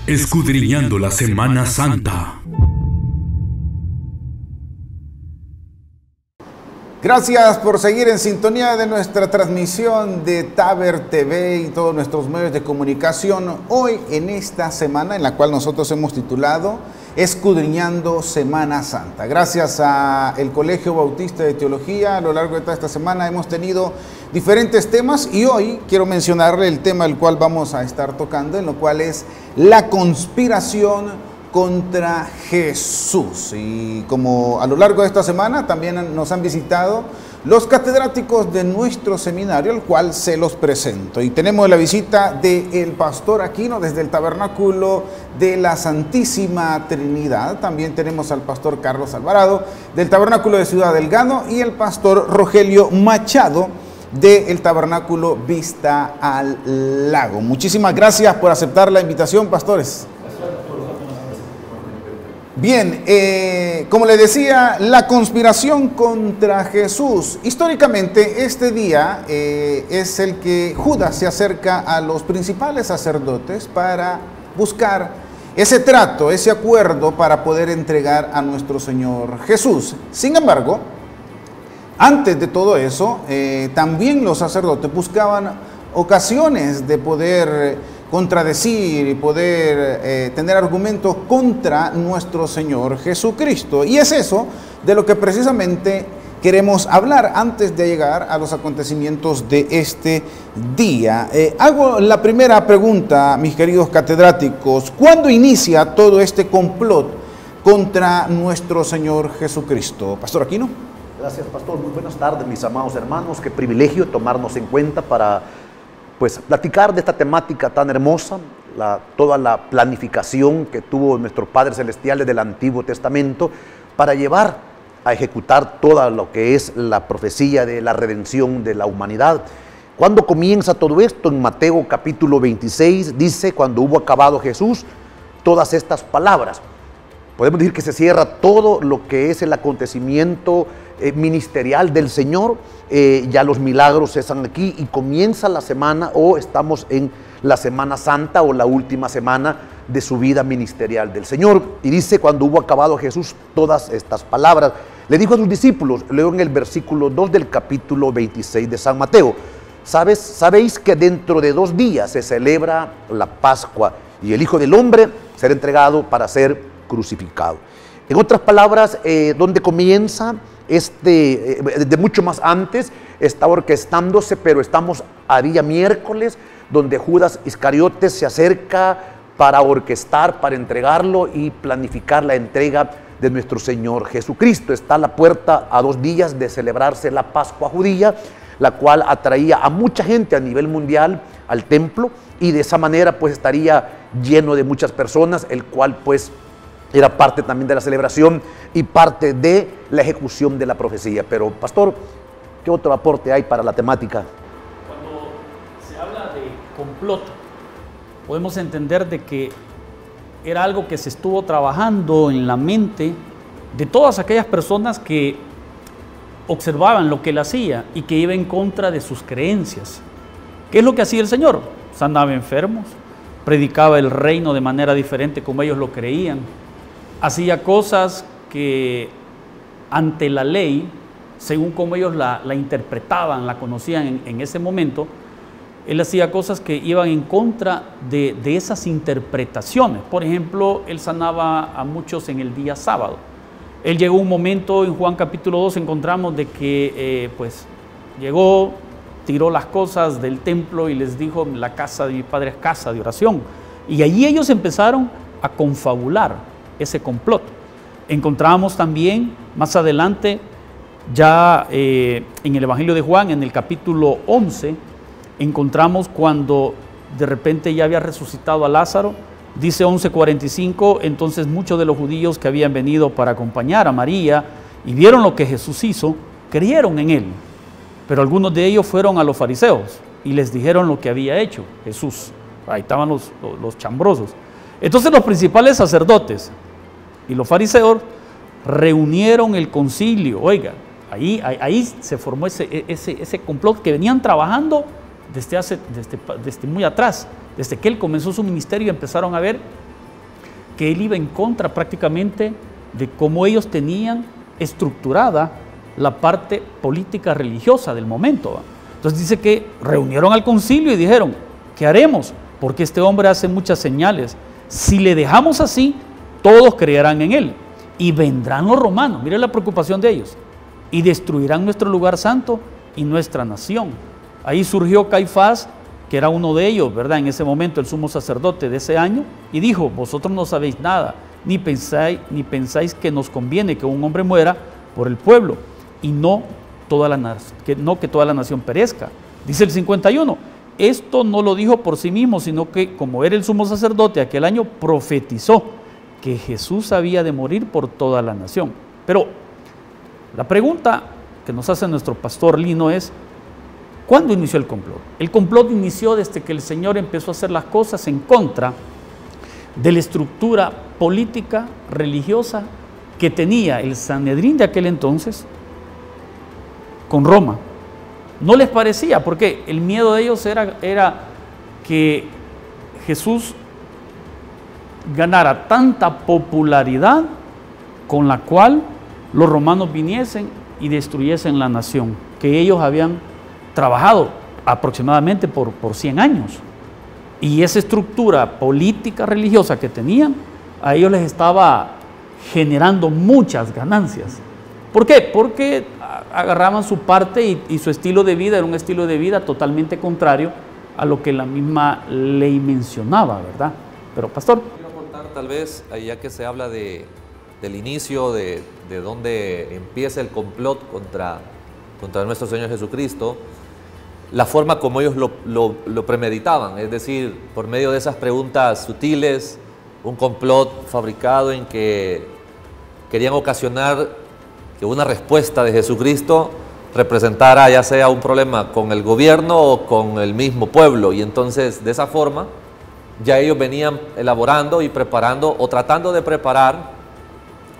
Escudriñando la Semana Santa. Gracias por seguir en sintonía de nuestra transmisión de Taber TV y todos nuestros medios de comunicación. Hoy en esta semana en la cual nosotros hemos titulado Escudriñando Semana Santa. Gracias al Colegio Bautista de Teología, a lo largo de toda esta semana hemos tenido diferentes temas y hoy quiero mencionarle el tema el cual vamos a estar tocando, en lo cual es la conspiración contra Jesús. Y como a lo largo de esta semana también nos han visitado los catedráticos de nuestro seminario, el cual se los presento. Y tenemos la visita del pastor Aquino desde el Tabernáculo de la Santísima Trinidad. También tenemos al pastor Carlos Alvarado del Tabernáculo de Ciudad Delgado y el pastor Rogelio Machado del Tabernáculo Vista al Lago. Muchísimas gracias por aceptar la invitación, pastores. Bien, como les decía, la conspiración contra Jesús. Históricamente, este día es el que Judas se acerca a los principales sacerdotes para buscar ese trato, ese acuerdo para poder entregar a nuestro Señor Jesús. Sin embargo, antes de todo eso, también los sacerdotes buscaban ocasiones de poder contradecir y poder tener argumentos contra nuestro Señor Jesucristo. Y es eso de lo que precisamente queremos hablar antes de llegar a los acontecimientos de este día. Hago la primera pregunta, mis queridos catedráticos. ¿Cuándo inicia todo este complot contra nuestro Señor Jesucristo? Pastor Aquino. Gracias, pastor. Muy buenas tardes, mis amados hermanos. Qué privilegio tomarnos en cuenta para platicar de esta temática tan hermosa, toda la planificación que tuvo nuestro Padre Celestial desde el Antiguo Testamento para llevar a ejecutar todo lo que es la profecía de la redención de la humanidad. ¿Cuándo comienza todo esto? En Mateo capítulo 26 dice, cuando hubo acabado Jesús todas estas palabras. Podemos decir que se cierra todo lo que es el acontecimiento ministerial del Señor. Ya los milagros cesan aquí y comienza la semana, o estamos en la Semana Santa o la última semana de su vida ministerial del Señor. Y dice, cuando hubo acabado Jesús todas estas palabras, le dijo a sus discípulos, leo en el versículo 2 del capítulo 26 de San Mateo, sabéis que dentro de 2 días se celebra la Pascua y el Hijo del Hombre será entregado para ser crucificado. En otras palabras, donde comienza de mucho más antes, está orquestándose, pero estamos a día miércoles, donde Judas Iscariote se acerca para orquestar, para entregarlo y planificar la entrega de nuestro Señor Jesucristo. Está a la puerta a 2 días de celebrarse la Pascua judía, la cual atraía a mucha gente a nivel mundial al templo, y de esa manera estaría lleno de muchas personas, el cual era parte también de la celebración y parte de la ejecución de la profecía. Pero, pastor, ¿qué otro aporte hay para la temática? Cuando se habla de complot, podemos entender de que era algo que se estuvo trabajando en la mente de todas aquellas personas que observaban lo que él hacía y que iba en contra de sus creencias. ¿Qué es lo que hacía el Señor? Sanaba enfermos, predicaba el reino de manera diferente como ellos lo creían, hacía cosas que ante la ley según como ellos la interpretaban, la conocían en ese momento. Él hacía cosas que iban en contra de esas interpretaciones. Por ejemplo, él sanaba a muchos en el día sábado. Él llegó un momento, en Juan capítulo 2 encontramos de que pues llegó, tiró las cosas del templo y les dijo: la casa de mi padre es casa de oración. Y allí ellos empezaron a confabular ese complot. Encontramos también más adelante, ya en el Evangelio de Juan, en el capítulo 11, encontramos cuando de repente ya había resucitado a Lázaro. Dice 11:45, entonces muchos de los judíos que habían venido para acompañar a María y vieron lo que Jesús hizo, creyeron en él. Pero algunos de ellos fueron a los fariseos y les dijeron lo que había hecho Jesús. Ahí estaban los chambrosos. Entonces los principales sacerdotes y los fariseos reunieron el concilio. Oiga, ahí se formó ese complot que venían trabajando desde muy atrás. Desde que él comenzó su ministerio empezaron a ver que él iba en contra prácticamente de cómo ellos tenían estructurada la parte política religiosa del momento. Entonces dice que reunieron al concilio y dijeron: ¿qué haremos? Porque este hombre hace muchas señales. Si le dejamos así, todos creerán en él. Y vendrán los romanos, miren la preocupación de ellos, y destruirán nuestro lugar santo y nuestra nación. Ahí surgió Caifás, que era uno de ellos, ¿verdad? En ese momento el sumo sacerdote de ese año, y dijo: vosotros no sabéis nada, ni pensáis que nos conviene que un hombre muera por el pueblo, y que toda la nación perezca. Dice el 51, esto no lo dijo por sí mismo, sino que como era el sumo sacerdote aquel año, profetizó que Jesús había de morir por toda la nación. Pero la pregunta que nos hace nuestro pastor Lino es: ¿cuándo inició el complot? El complot inició desde que el Señor empezó a hacer las cosas en contra de la estructura política, religiosa que tenía el Sanedrín de aquel entonces con Roma. No les parecía, porque el miedo de ellos era que Jesús ganara tanta popularidad con la cual los romanos viniesen y destruyesen la nación, que ellos habían trabajado aproximadamente por 100 años. Y esa estructura política religiosa que tenían, a ellos les estaba generando muchas ganancias. ¿Por qué? Porque agarraban su parte y su estilo de vida era un estilo de vida totalmente contrario a lo que la misma ley mencionaba, ¿verdad? Pero, pastor. Quiero contar tal vez, ya que se habla del inicio, de dónde empieza el complot contra nuestro Señor Jesucristo, la forma como ellos lo premeditaban, es decir, por medio de esas preguntas sutiles, un complot fabricado en que querían ocasionar que una respuesta de Jesucristo representara ya sea un problema con el gobierno o con el mismo pueblo, y entonces de esa forma ya ellos venían elaborando y preparando o tratando de preparar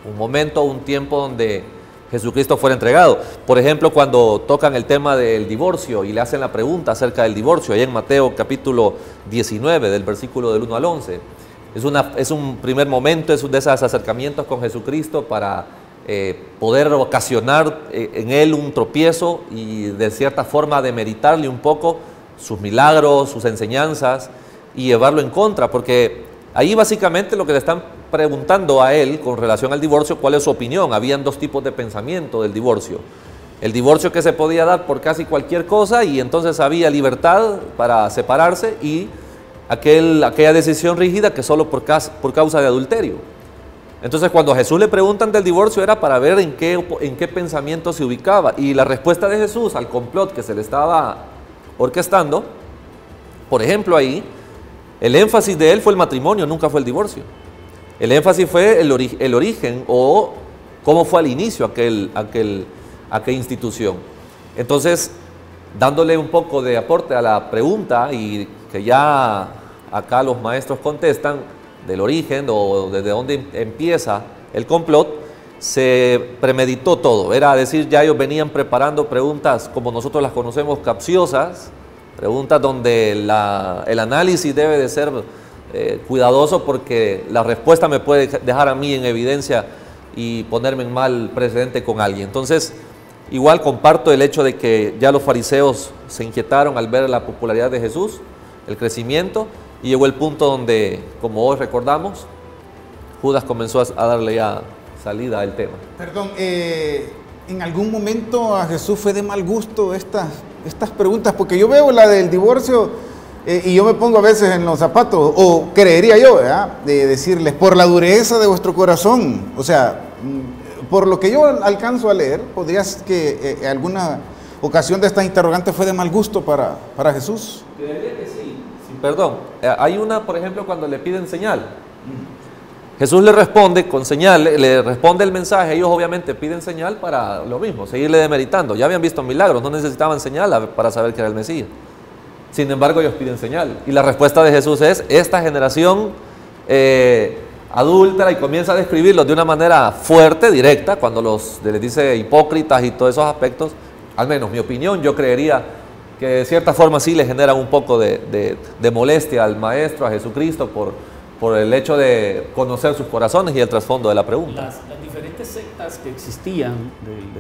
un momento, un tiempo donde Jesucristo fuera entregado. Por ejemplo, cuando tocan el tema del divorcio y le hacen la pregunta acerca del divorcio, ahí en Mateo capítulo 19, del versículo del 1 al 11, es un primer momento, es de esos acercamientos con Jesucristo para poder ocasionar en él un tropiezo y de cierta forma demeritarle un poco sus milagros, sus enseñanzas y llevarlo en contra, porque ahí básicamente lo que le están preguntando a él con relación al divorcio, ¿cuál es su opinión? Habían dos tipos de pensamiento del divorcio. El divorcio que se podía dar por casi cualquier cosa y entonces había libertad para separarse, y aquella decisión rígida que solo por causa de adulterio. Entonces cuando a Jesús le preguntan del divorcio era para ver en qué pensamiento se ubicaba, y la respuesta de Jesús al complot que se le estaba orquestando, por ejemplo ahí, el énfasis de él fue el matrimonio, nunca fue el divorcio. El énfasis fue el origen o cómo fue al inicio aquella institución. Entonces, dándole un poco de aporte a la pregunta, y que ya acá los maestros contestan del origen o desde dónde empieza el complot, se premeditó todo. Era decir, ya ellos venían preparando preguntas como nosotros las conocemos, capciosas, preguntas donde el análisis debe de ser cuidadoso, porque la respuesta me puede dejar a mí en evidencia y ponerme en mal precedente con alguien. Entonces, Igual comparto el hecho de que ya los fariseos se inquietaron al ver la popularidad de Jesús, el crecimiento, y llegó el punto donde, como hoy recordamos, Judas comenzó a darle ya salida al tema. Perdón, ¿en algún momento a Jesús fue de mal gusto estas preguntas? Porque yo veo la del divorcio y yo me pongo a veces en los zapatos, o creería yo, ¿verdad?, de decirles, por la dureza de vuestro corazón. O sea, por lo que yo alcanzo a leer, podrías que alguna ocasión de estas interrogantes fue de mal gusto para Jesús. Creería que sí. Perdón, hay una, por ejemplo, cuando le piden señal. Jesús le responde con señal, le responde el mensaje. Ellos obviamente piden señal para lo mismo, seguirle demeritando. Ya habían visto milagros, no necesitaban señal para saber que era el Mesías. Sin embargo, ellos piden señal. Y la respuesta de Jesús es: esta generación adúltera, y comienza a describirlos de una manera fuerte, directa, cuando les dice hipócritas y todos esos aspectos. Al menos mi opinión, yo creería que de cierta forma sí le generan un poco de molestia al Maestro, a Jesucristo, por el hecho de conocer sus corazones y el trasfondo de la pregunta. Las diferentes sectas que existían.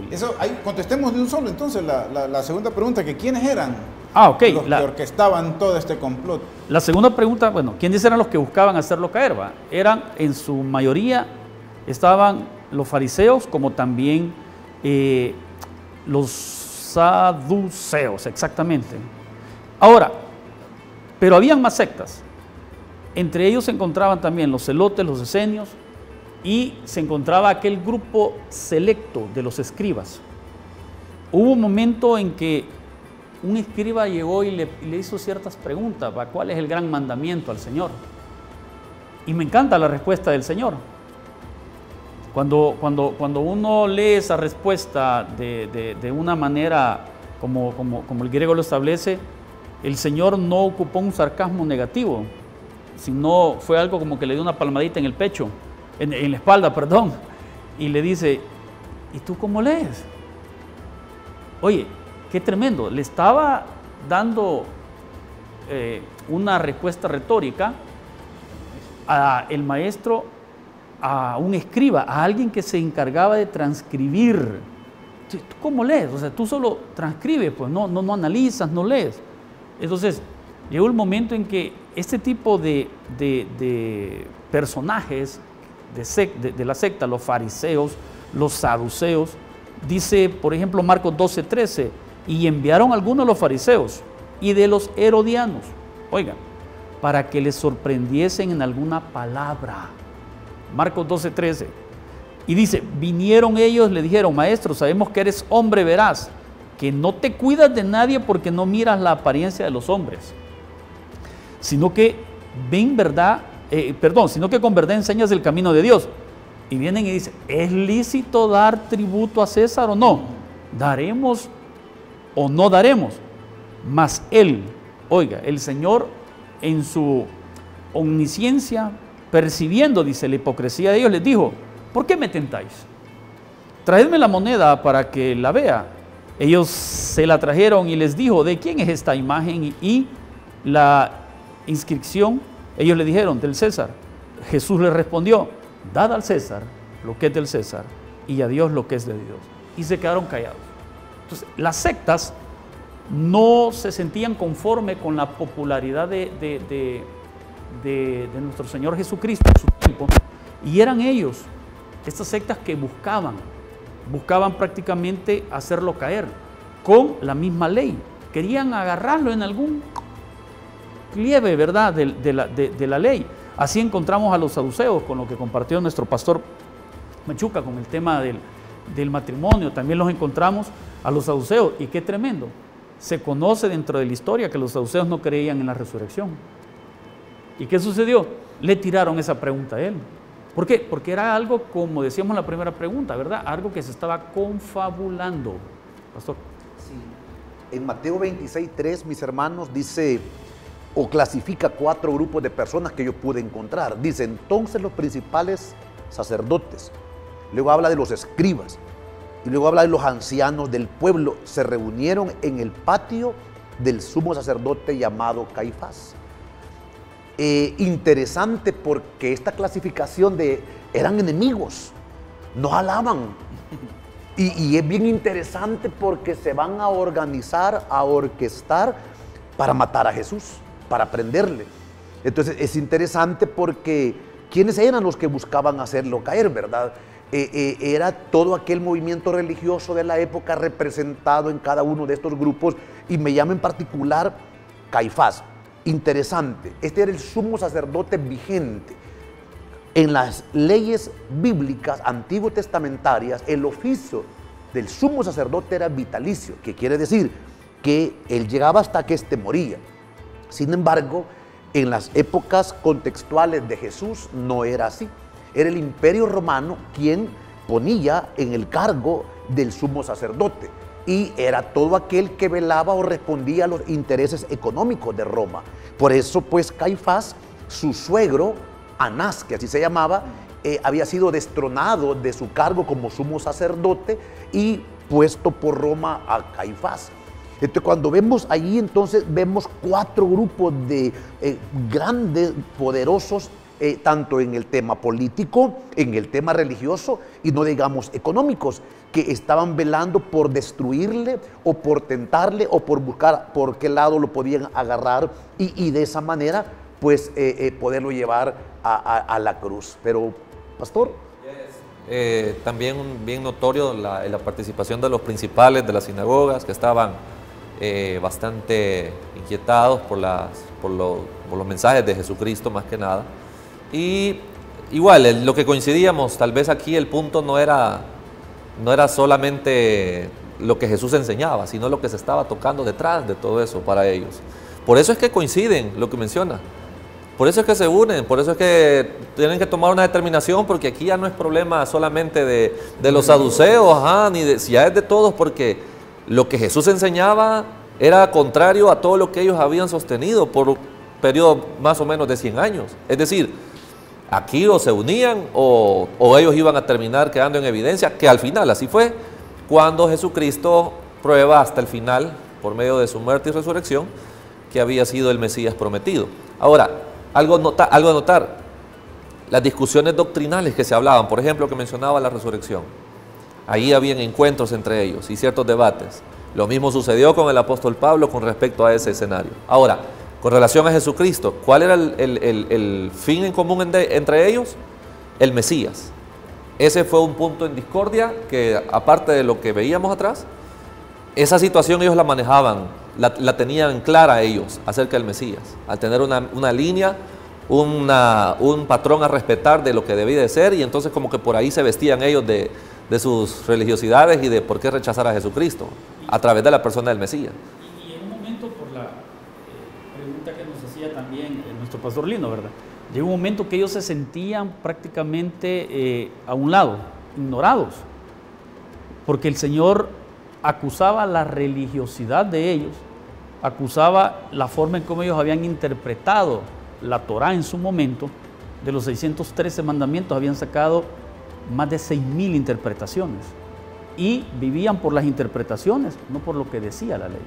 Eso, ahí contestemos de un solo entonces la segunda pregunta, que ¿quiénes eran ok, los que orquestaban todo este complot? La segunda pregunta, bueno, ¿quiénes eran los que buscaban hacerlo caer? Eran, en su mayoría, estaban los fariseos, como también los saduceos, exactamente. Ahora, pero habían más sectas. Entre ellos se encontraban también los celotes, los esenios, y se encontraba aquel grupo selecto de los escribas. Hubo un momento en que un escriba llegó y le hizo ciertas preguntas: ¿cuál es el gran mandamiento al Señor? Y me encanta la respuesta del Señor. Cuando uno lee esa respuesta de una manera como el griego lo establece, el Señor no ocupó un sarcasmo negativo, sino fue algo como que le dio una palmadita en el pecho, en la espalda, perdón, y le dice: ¿y tú cómo lees? Oye, qué tremendo. Le estaba dando una respuesta retórica a el maestro, a un escriba, a alguien que se encargaba de transcribir. ¿Tú cómo lees? O sea, tú solo transcribes, pues no analizas, no lees. Entonces, llegó el momento en que este tipo de personajes de la secta, los fariseos, los saduceos, dice, por ejemplo, Marcos 12:13, y enviaron algunos de los fariseos y de los herodianos, oigan, para que les sorprendiesen en alguna palabra. Marcos 12:13. Y dice, vinieron ellos, le dijeron: maestro, sabemos que eres hombre veraz, que no te cuidas de nadie porque no miras la apariencia de los hombres, sino que sino que con verdad enseñas el camino de Dios. Y vienen y dicen: ¿es lícito dar tributo a César o no? ¿Daremos o no daremos? Mas él, oiga, el Señor en su omnisciencia, percibiendo, dice, la hipocresía de ellos, les dijo: ¿por qué me tentáis? Traedme la moneda para que la vea. Ellos se la trajeron y les dijo: ¿de quién es esta imagen y la inscripción? Ellos le dijeron: del César. Jesús les respondió: dad al César lo que es del César y a Dios lo que es de Dios. Y se quedaron callados. Entonces, las sectas no se sentían conforme con la popularidad de nuestro Señor Jesucristo en su tiempo, y eran ellos, estas sectas, que buscaban prácticamente hacerlo caer con la misma ley. Querían agarrarlo en algún clieve, ¿verdad?, de la ley. Así encontramos a los saduceos, con lo que compartió nuestro pastor Machuca con el tema del matrimonio. También los encontramos a los saduceos, y qué tremendo. Se conoce dentro de la historia que los saduceos no creían en la resurrección. ¿Y qué sucedió? Le tiraron esa pregunta a él. ¿Por qué? Porque era algo, como decíamos en la primera pregunta, ¿verdad? Algo que se estaba confabulando. Pastor. Sí. En Mateo 26:3, mis hermanos, dice, o clasifica 4 grupos de personas que yo pude encontrar. Dice, entonces los principales sacerdotes, luego habla de los escribas, y luego habla de los ancianos del pueblo, se reunieron en el patio del sumo sacerdote llamado Caifás. Interesante, porque esta clasificación eran enemigos, no alaban, Y es bien interesante porque se van a organizar, a orquestar para matar a Jesús, para prenderle. Entonces es interesante porque ¿quiénes eran los que buscaban hacerlo caer, verdad? Era todo aquel movimiento religioso de la época representado en cada uno de estos grupos, y me llama en particular Caifás. Interesante, este era el sumo sacerdote vigente. En las leyes bíblicas antiguo testamentarias, el oficio del sumo sacerdote era vitalicio, que quiere decir que él llegaba hasta que éste moría. Sin embargo, en las épocas contextuales de Jesús no era así. Era el Imperio Romano quien ponía en el cargo del sumo sacerdote, y era todo aquel que velaba o respondía a los intereses económicos de Roma. Por eso, pues, Caifás, su suegro, Anás, que así se llamaba, había sido destronado de su cargo como sumo sacerdote y puesto por Roma a Caifás. Entonces, cuando vemos allí, entonces vemos 4 grupos de grandes, poderosos, tanto en el tema político, en el tema religioso y no digamos económicos, que estaban velando por destruirle o por tentarle o por buscar por qué lado lo podían agarrar y de esa manera pues poderlo llevar a la cruz. Pero, pastor. También bien notorio la participación de los principales de las sinagogas, que estaban bastante inquietados por los mensajes de Jesucristo más que nada. Y igual, lo que coincidíamos, tal vez aquí el punto no era solamente lo que Jesús enseñaba, sino lo que se estaba tocando detrás de todo eso para ellos. Por eso es que coinciden, lo que menciona. Por eso es que se unen, por eso es que tienen que tomar una determinación, porque aquí ya no es problema solamente de los saduceos, ya es de todos, porque lo que Jesús enseñaba era contrario a todo lo que ellos habían sostenido por un periodo más o menos de 100 años. Es decir, aquí o se unían o ellos iban a terminar quedando en evidencia, que al final así fue, cuando Jesucristo prueba hasta el final, por medio de su muerte y resurrección, que había sido el Mesías prometido. Ahora, algo a notar, las discusiones doctrinales que se hablaban, por ejemplo, que mencionaba la resurrección, ahí habían encuentros entre ellos y ciertos debates. Lo mismo sucedió con el apóstol Pablo con respecto a ese escenario. Ahora, con relación a Jesucristo, ¿cuál era el fin en común entre ellos? El Mesías. Ese fue un punto en discordia que, aparte de lo que veíamos atrás, esa situación ellos la manejaban, la tenían clara ellos acerca del Mesías, al tener una línea, un patrón a respetar de lo que debía de ser, y entonces como que por ahí se vestían ellos de sus religiosidades y de por qué rechazar a Jesucristo a través de la persona del Mesías. Y en un momento, por la pregunta que nos hacía también nuestro pastor Lino, ¿verdad? Llegó un momento que ellos se sentían prácticamente a un lado, ignorados, porque el Señor acusaba la religiosidad de ellos, acusaba la forma en cómo ellos habían interpretado la Torá en su momento. De los 613 mandamientos habían sacado más de 6.000 interpretaciones y vivían por las interpretaciones, no por lo que decía la ley.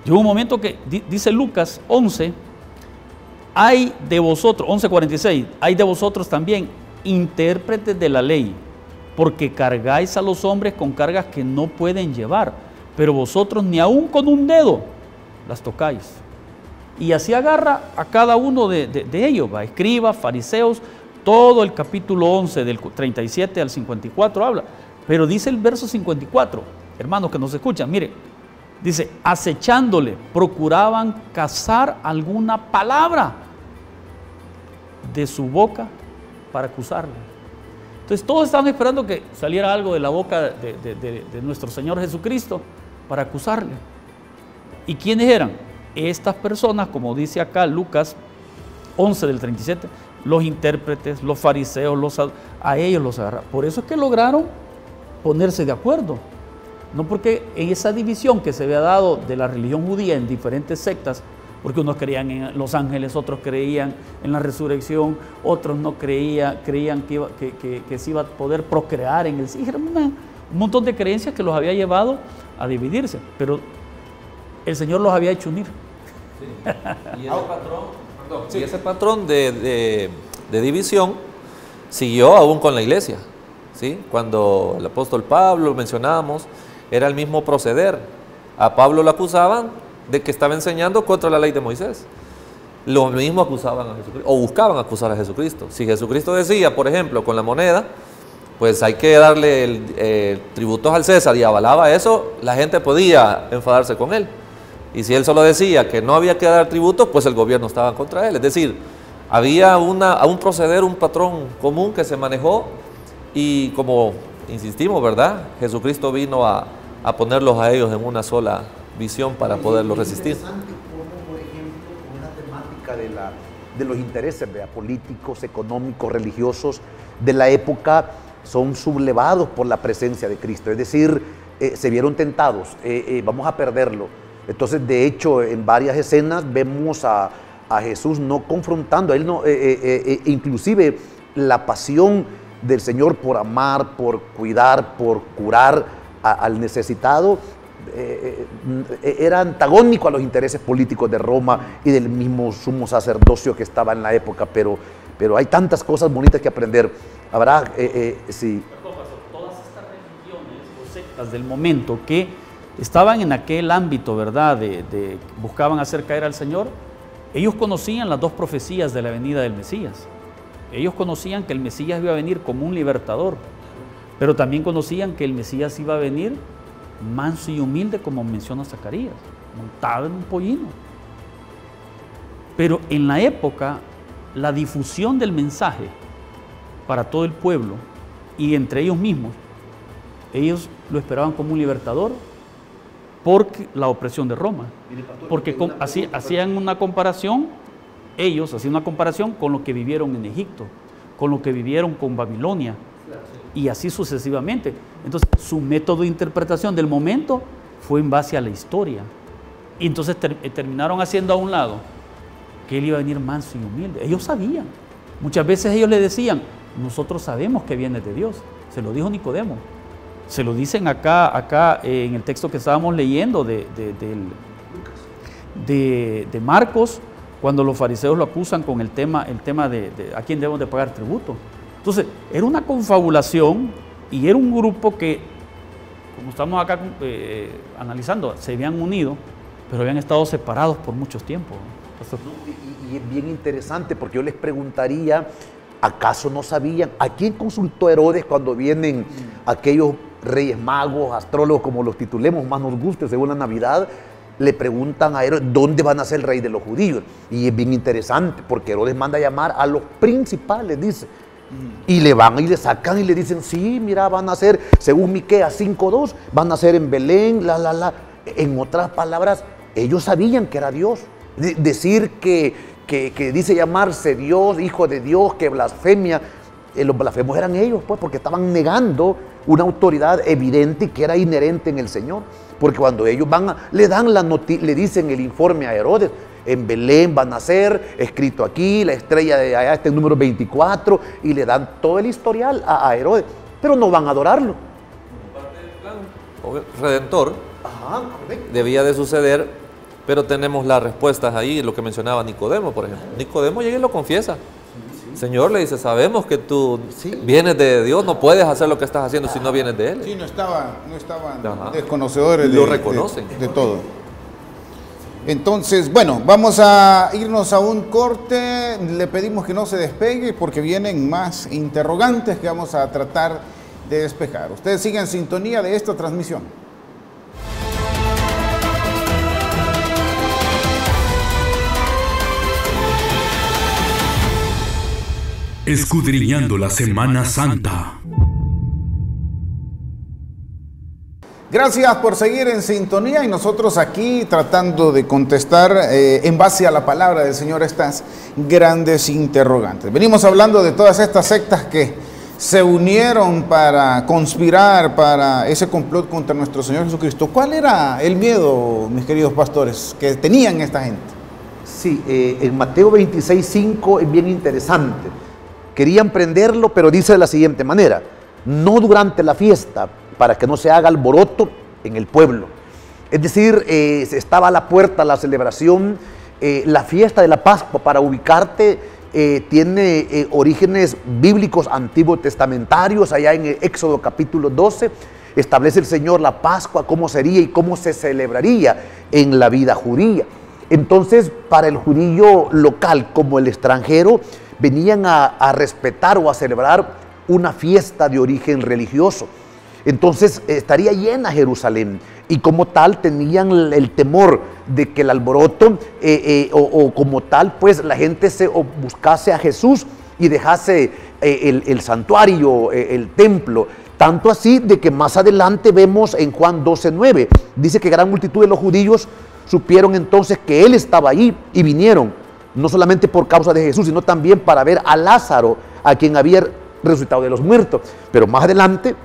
Llegó un momento que, dice Lucas 11, hay de vosotros, 11:46, hay de vosotros también intérpretes de la ley, porque cargáis a los hombres con cargas que no pueden llevar, pero vosotros ni aun con un dedo las tocáis. Y así agarra a cada uno de ellos, escribas, fariseos, todo el capítulo 11 del 37 al 54 habla. Pero dice el verso 54, hermanos que nos escuchan, mire, dice, acechándole, procuraban cazar alguna palabra de su boca para acusarle. Entonces todos estaban esperando que saliera algo de la boca de nuestro Señor Jesucristo para acusarle. ¿Y quiénes eran? Estas personas, como dice acá Lucas 11 del 37, los intérpretes, los fariseos, a ellos los agarraron. Por eso es que lograron ponerse de acuerdo. No porque en esa división que se había dado de la religión judía en diferentes sectas, porque unos creían en los ángeles, otros creían en la resurrección, otros no creían que se iba a poder procrear en el cielo. Era un montón de creencias que los había llevado a dividirse, pero el Señor los había hecho unir. Sí. Y ese patrón de división siguió aún con la iglesia. ¿sí? Cuando el apóstol Pablo, lo mencionábamos, era el mismo proceder. A Pablo lo acusaban de que estaba enseñando contra la ley de Moisés. Lo mismo acusaban a Jesucristo, o buscaban acusar a Jesucristo. Si Jesucristo decía, por ejemplo, con la moneda, pues hay que darle tributos al César, y avalaba eso, la gente podía enfadarse con él. Y si él solo decía que no había que dar tributos, pues el gobierno estaba contra él. Es decir, había un proceder, un patrón común que se manejó, y como insistimos, ¿verdad? Jesucristo vino a ponerlos a ellos en una sola visión para poderlos resistir. Por ejemplo, una temática de los intereses políticos, económicos, religiosos de la época son sublevados por la presencia de Cristo. Es decir, se vieron tentados, vamos a perderlo. Entonces, de hecho, en varias escenas vemos a Jesús no confrontando, a él no, inclusive la pasión del Señor por amar, por cuidar, por curar al necesitado, era antagónico a los intereses políticos de Roma y del mismo sumo sacerdocio que estaba en la época, pero hay tantas cosas bonitas que aprender. Habrá, sí. Todas estas religiones o sectas del momento que estaban en aquel ámbito, ¿verdad?, de buscaban hacer caer al Señor, ellos conocían las dos profecías de la venida del Mesías. Ellos conocían que el Mesías iba a venir como un libertador, pero también conocían que el Mesías iba a venir manso y humilde, como menciona Zacarías, montado en un pollino. Pero en la época, la difusión del mensaje para todo el pueblo y entre ellos mismos, ellos lo esperaban como un libertador por la opresión de Roma. Porque hacían una comparación, ellos hacían una comparación con lo que vivieron en Egipto, con lo que vivieron con Babilonia, y así sucesivamente. Entonces, su método de interpretación del momento fue en base a la historia. Y entonces terminaron haciendo a un lado que él iba a venir manso y humilde. Ellos sabían. Muchas veces ellos le decían, nosotros sabemos que viene de Dios. Se lo dijo Nicodemo. Se lo dicen acá en el texto que estábamos leyendo de Marcos, cuando los fariseos lo acusan con el tema de a quién debemos de pagar tributo. Entonces, era una confabulación y era un grupo que, como estamos acá analizando, se habían unido, pero habían estado separados por mucho tiempo. Y es bien interesante, porque yo les preguntaría, ¿acaso no sabían? ¿A quién consultó Herodes cuando vienen aquellos reyes magos, astrólogos, como los titulemos, más nos guste según la Navidad? Le preguntan a Herodes, ¿dónde van a ser el rey de los judíos? Y es bien interesante, porque Herodes manda a llamar a los principales, dice, y le van y le sacan y le dicen, sí, mira, van a ser, según Miqueas 5:2, van a ser en Belén, En otras palabras, ellos sabían que era Dios. Decir que dice llamarse Dios, Hijo de Dios, que blasfemia, los blasfemos eran ellos, pues, porque estaban negando una autoridad evidente que era inherente en el Señor. Porque cuando ellos le dicen el informe a Herodes, en Belén van a ser, escrito aquí, la estrella de allá está en número 24, y le dan todo el historial a Herodes, pero no van a adorarlo. Parte del plan redentor debía de suceder, pero tenemos las respuestas ahí, lo que mencionaba Nicodemo, por ejemplo. Nicodemo llega y lo confiesa. El Señor le dice, sabemos que tú vienes de Dios, no puedes hacer lo que estás haciendo si no vienes de Él. Sí, no estaban desconocedores lo reconocen. De todo. Entonces, bueno, vamos a irnos a un corte. Le pedimos que no se despegue porque vienen más interrogantes que vamos a tratar de despejar. Ustedes sigan en sintonía de esta transmisión. Escudriñando la Semana Santa. Gracias por seguir en sintonía y nosotros aquí tratando de contestar en base a la palabra del Señor estas grandes interrogantes. Venimos hablando de todas estas sectas que se unieron para conspirar para ese complot contra nuestro Señor Jesucristo. ¿Cuál era el miedo, mis queridos pastores, que tenían esta gente? Sí, en Mateo 26:5 es bien interesante. Querían prenderlo, pero dice de la siguiente manera: no durante la fiesta, para que no se haga alboroto en el pueblo. Es decir, estaba a la puerta la celebración, la fiesta de la Pascua, para ubicarte, tiene orígenes bíblicos antiguos testamentarios. Allá en Éxodo capítulo 12 establece el Señor la Pascua, cómo sería y cómo se celebraría en la vida judía. Entonces, para el judío local como el extranjero, venían a respetar o a celebrar una fiesta de origen religioso. Entonces estaría llena Jerusalén, y como tal tenían el temor de que el alboroto o como tal pues la gente buscase a Jesús y dejase el santuario, el templo. Tanto así de que más adelante vemos en Juan 12:9, dice que gran multitud de los judíos supieron entonces que él estaba ahí y vinieron, no solamente por causa de Jesús, sino también para ver a Lázaro, a quien había resucitado de los muertos. Pero más adelante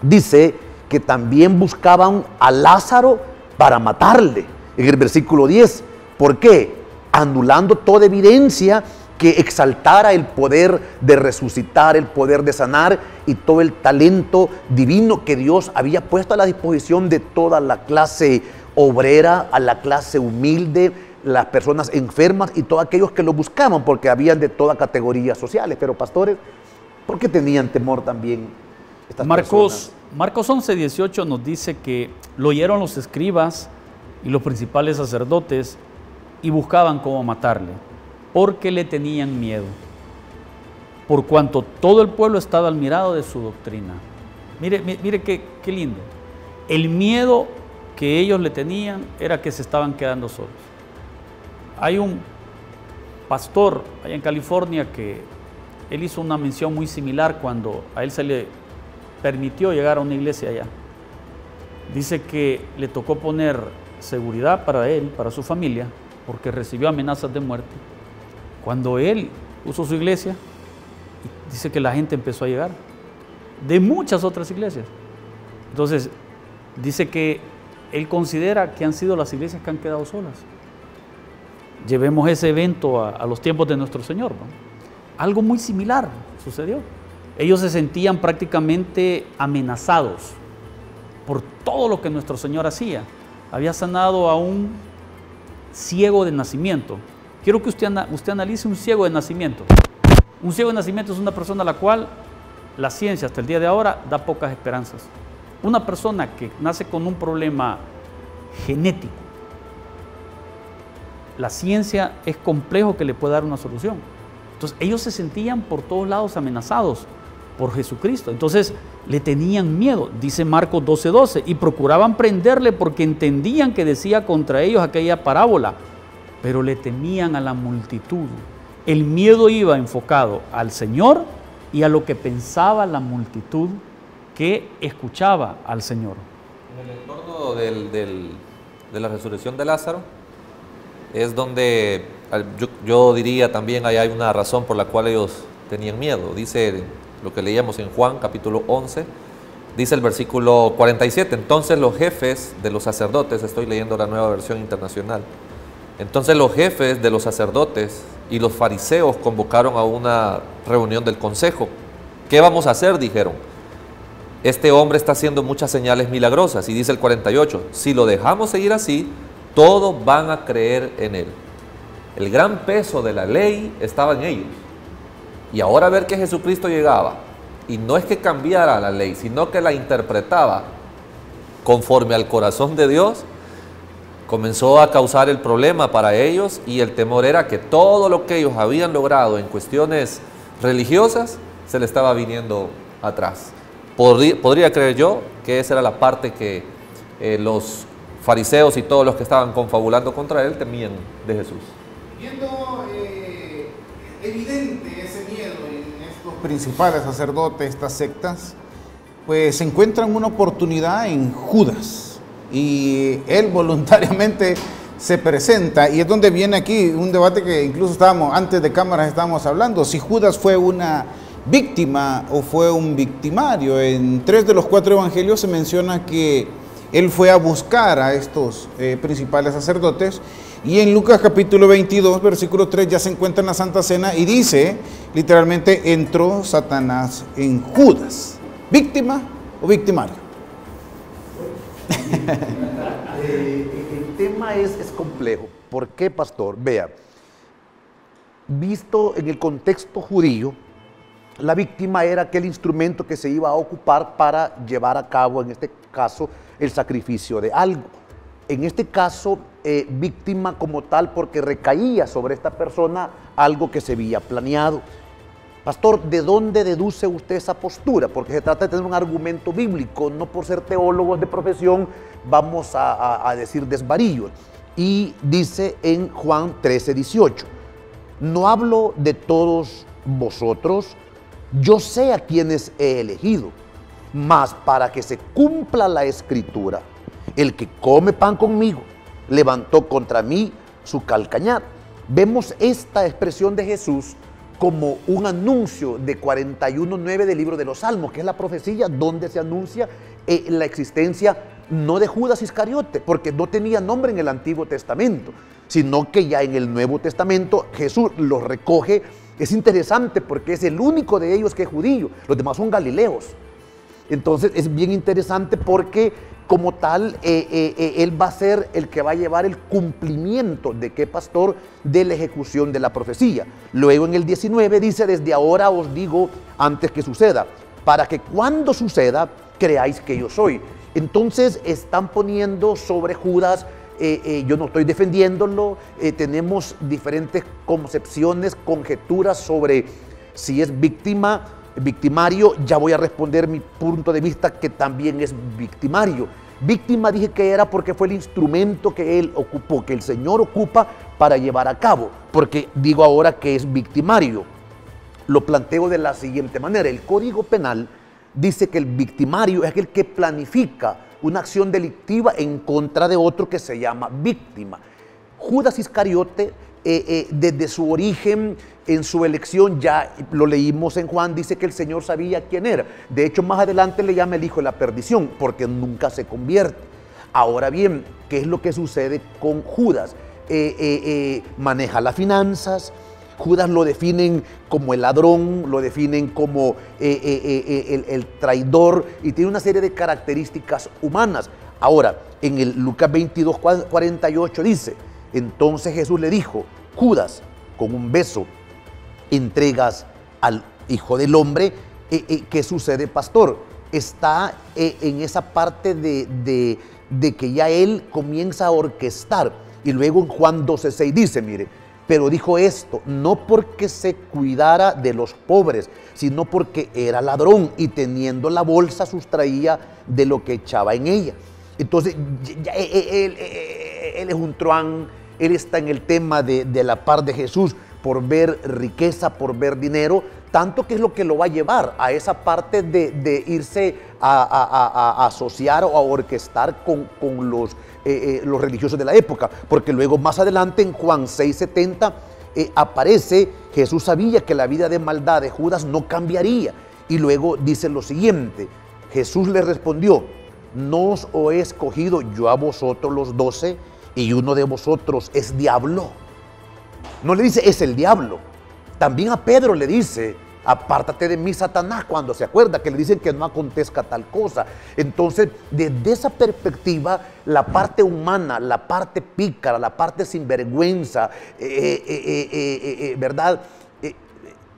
dice que también buscaban a Lázaro para matarle, en el versículo 10. ¿Por qué? Anulando toda evidencia que exaltara el poder de resucitar, el poder de sanar y todo el talento divino que Dios había puesto a la disposición de toda la clase obrera, a la clase humilde, las personas enfermas y todos aquellos que lo buscaban, porque habían de todas categorías sociales. Pero pastores, ¿por qué tenían temor también estas personas? Marcos 11:18 nos dice que lo oyeron los escribas y los principales sacerdotes y buscaban cómo matarle, porque le tenían miedo, por cuanto todo el pueblo estaba admirado de su doctrina. Mire qué lindo. El miedo que ellos le tenían era que se estaban quedando solos. Hay un pastor allá en California que él hizo una mención muy similar cuando a él se le permitió llegar a una iglesia allá. Dice que le tocó poner seguridad para él, para su familia, porque recibió amenazas de muerte. Cuando él puso su iglesia, dice que la gente empezó a llegar de muchas otras iglesias. Entonces, dice que él considera que han sido las iglesias que han quedado solas. Llevemos ese evento a los tiempos de nuestro Señor, ¿no? Algo muy similar sucedió. Ellos se sentían prácticamente amenazados por todo lo que nuestro Señor hacía. Había sanado a un ciego de nacimiento. Quiero que usted analice un ciego de nacimiento. Un ciego de nacimiento es una persona a la cual la ciencia hasta el día de ahora da pocas esperanzas. Una persona que nace con un problema genético, la ciencia es complejo que le pueda dar una solución. Entonces ellos se sentían por todos lados amenazados por Jesucristo. Entonces le tenían miedo, dice Marcos 12:12, y procuraban prenderle porque entendían que decía contra ellos aquella parábola, pero le temían a la multitud. El miedo iba enfocado al Señor y a lo que pensaba la multitud que escuchaba al Señor. En el entorno de la resurrección de Lázaro es donde yo diría también hay una razón por la cual ellos tenían miedo. Dice lo que leíamos en Juan capítulo 11, dice el versículo 47, entonces los jefes de los sacerdotes, estoy leyendo la Nueva Versión Internacional, entonces los jefes de los sacerdotes y los fariseos convocaron a una reunión del consejo. ¿Qué vamos a hacer?, dijeron. Este hombre está haciendo muchas señales milagrosas. Y dice el 48, si lo dejamos seguir así, todos van a creer en él. El gran peso de la ley estaba en ellos. Y ahora ver que Jesucristo llegaba, y no es que cambiara la ley, sino que la interpretaba conforme al corazón de Dios, comenzó a causar el problema para ellos, y el temor era que todo lo que ellos habían logrado en cuestiones religiosas se le estaba viniendo atrás. Podría creer yo que esa era la parte que los fariseos y todos los que estaban confabulando contra él temían de Jesús. Viendo evidente ese miedo en estos principales sacerdotes, estas sectas, pues se encuentran una oportunidad en Judas, y él voluntariamente se presenta, y es donde viene aquí un debate que incluso antes de cámaras estábamos hablando, si Judas fue una víctima o fue un victimario. En 3 de los 4 evangelios se menciona que él fue a buscar a estos principales sacerdotes, y en Lucas capítulo 22 versículo 3 ya se encuentra en la Santa Cena y dice literalmente, entró Satanás en Judas. ¿Víctima o victimario? El tema es complejo. ¿Por qué, pastor? Vea, visto en el contexto judío, la víctima era aquel instrumento que se iba a ocupar para llevar a cabo, en este caso, el sacrificio de algo. En este caso, víctima como tal, porque recaía sobre esta persona algo que se había planeado. Pastor, ¿de dónde deduce usted esa postura? Porque se trata de tener un argumento bíblico, no por ser teólogos de profesión vamos a decir desvaríos. Y dice en Juan 13:18, no hablo de todos vosotros, yo sé a quienes he elegido, mas para que se cumpla la escritura, el que come pan conmigo levantó contra mí su calcañar. Vemos esta expresión de Jesús como un anuncio de 41:9 del libro de los Salmos, que es la profecía donde se anuncia la existencia no de Judas Iscariote, porque no tenía nombre en el Antiguo Testamento, sino que ya en el Nuevo Testamento Jesús los recoge. Es interesante porque es el único de ellos que es judío, los demás son galileos. Entonces es bien interesante porque como tal él va a ser el que va a llevar el cumplimiento de qué, pastor, de la ejecución de la profecía. Luego en el 19 dice, desde ahora os digo antes que suceda, para que cuando suceda creáis que yo soy. Entonces están poniendo sobre Judas, yo no estoy defendiéndolo, tenemos diferentes concepciones, conjeturas sobre si es víctima, victimario. Ya voy a responder mi punto de vista, que también es victimario. Víctima dije que era porque fue el instrumento que él ocupó, que el Señor ocupa para llevar a cabo, porque digo ahora que es victimario. Lo planteo de la siguiente manera: el Código Penal dice que el victimario es aquel que planifica una acción delictiva en contra de otro, que se llama víctima. Judas Iscariote, desde su origen, en su elección, ya lo leímos en Juan, dice que el Señor sabía quién era. De hecho, más adelante le llama el hijo de la perdición, porque nunca se convierte. Ahora bien, ¿qué es lo que sucede con Judas? Maneja las finanzas. Judas lo definen como el ladrón, lo definen como el traidor, y tiene una serie de características humanas. Ahora, en el Lucas 22:48 dice, entonces Jesús le dijo, Judas, con un beso entregas al Hijo del Hombre. ¿Qué sucede, pastor? Está en esa parte de que ya él comienza a orquestar. Y luego en Juan 12:6 dice, mire, pero dijo esto no porque se cuidara de los pobres, sino porque era ladrón y teniendo la bolsa sustraía de lo que echaba en ella. Entonces, él es un truán, él está en el tema de la par de Jesús por ver riqueza, por ver dinero, tanto que es lo que lo va a llevar a esa parte de irse a asociar o a orquestar con los religiosos de la época, porque luego más adelante en Juan 6:70 aparece, Jesús sabía que la vida de maldad de Judas no cambiaría, y luego dice lo siguiente, Jesús le respondió, ¿no os he escogido yo a vosotros los 12 y uno de vosotros es diablo? No le dice es el diablo. También a Pedro le dice, apártate de mí, Satanás, cuando se acuerda que le dicen que no acontezca tal cosa. Entonces, desde esa perspectiva, la parte humana, la parte pícara, la parte sinvergüenza, ¿verdad?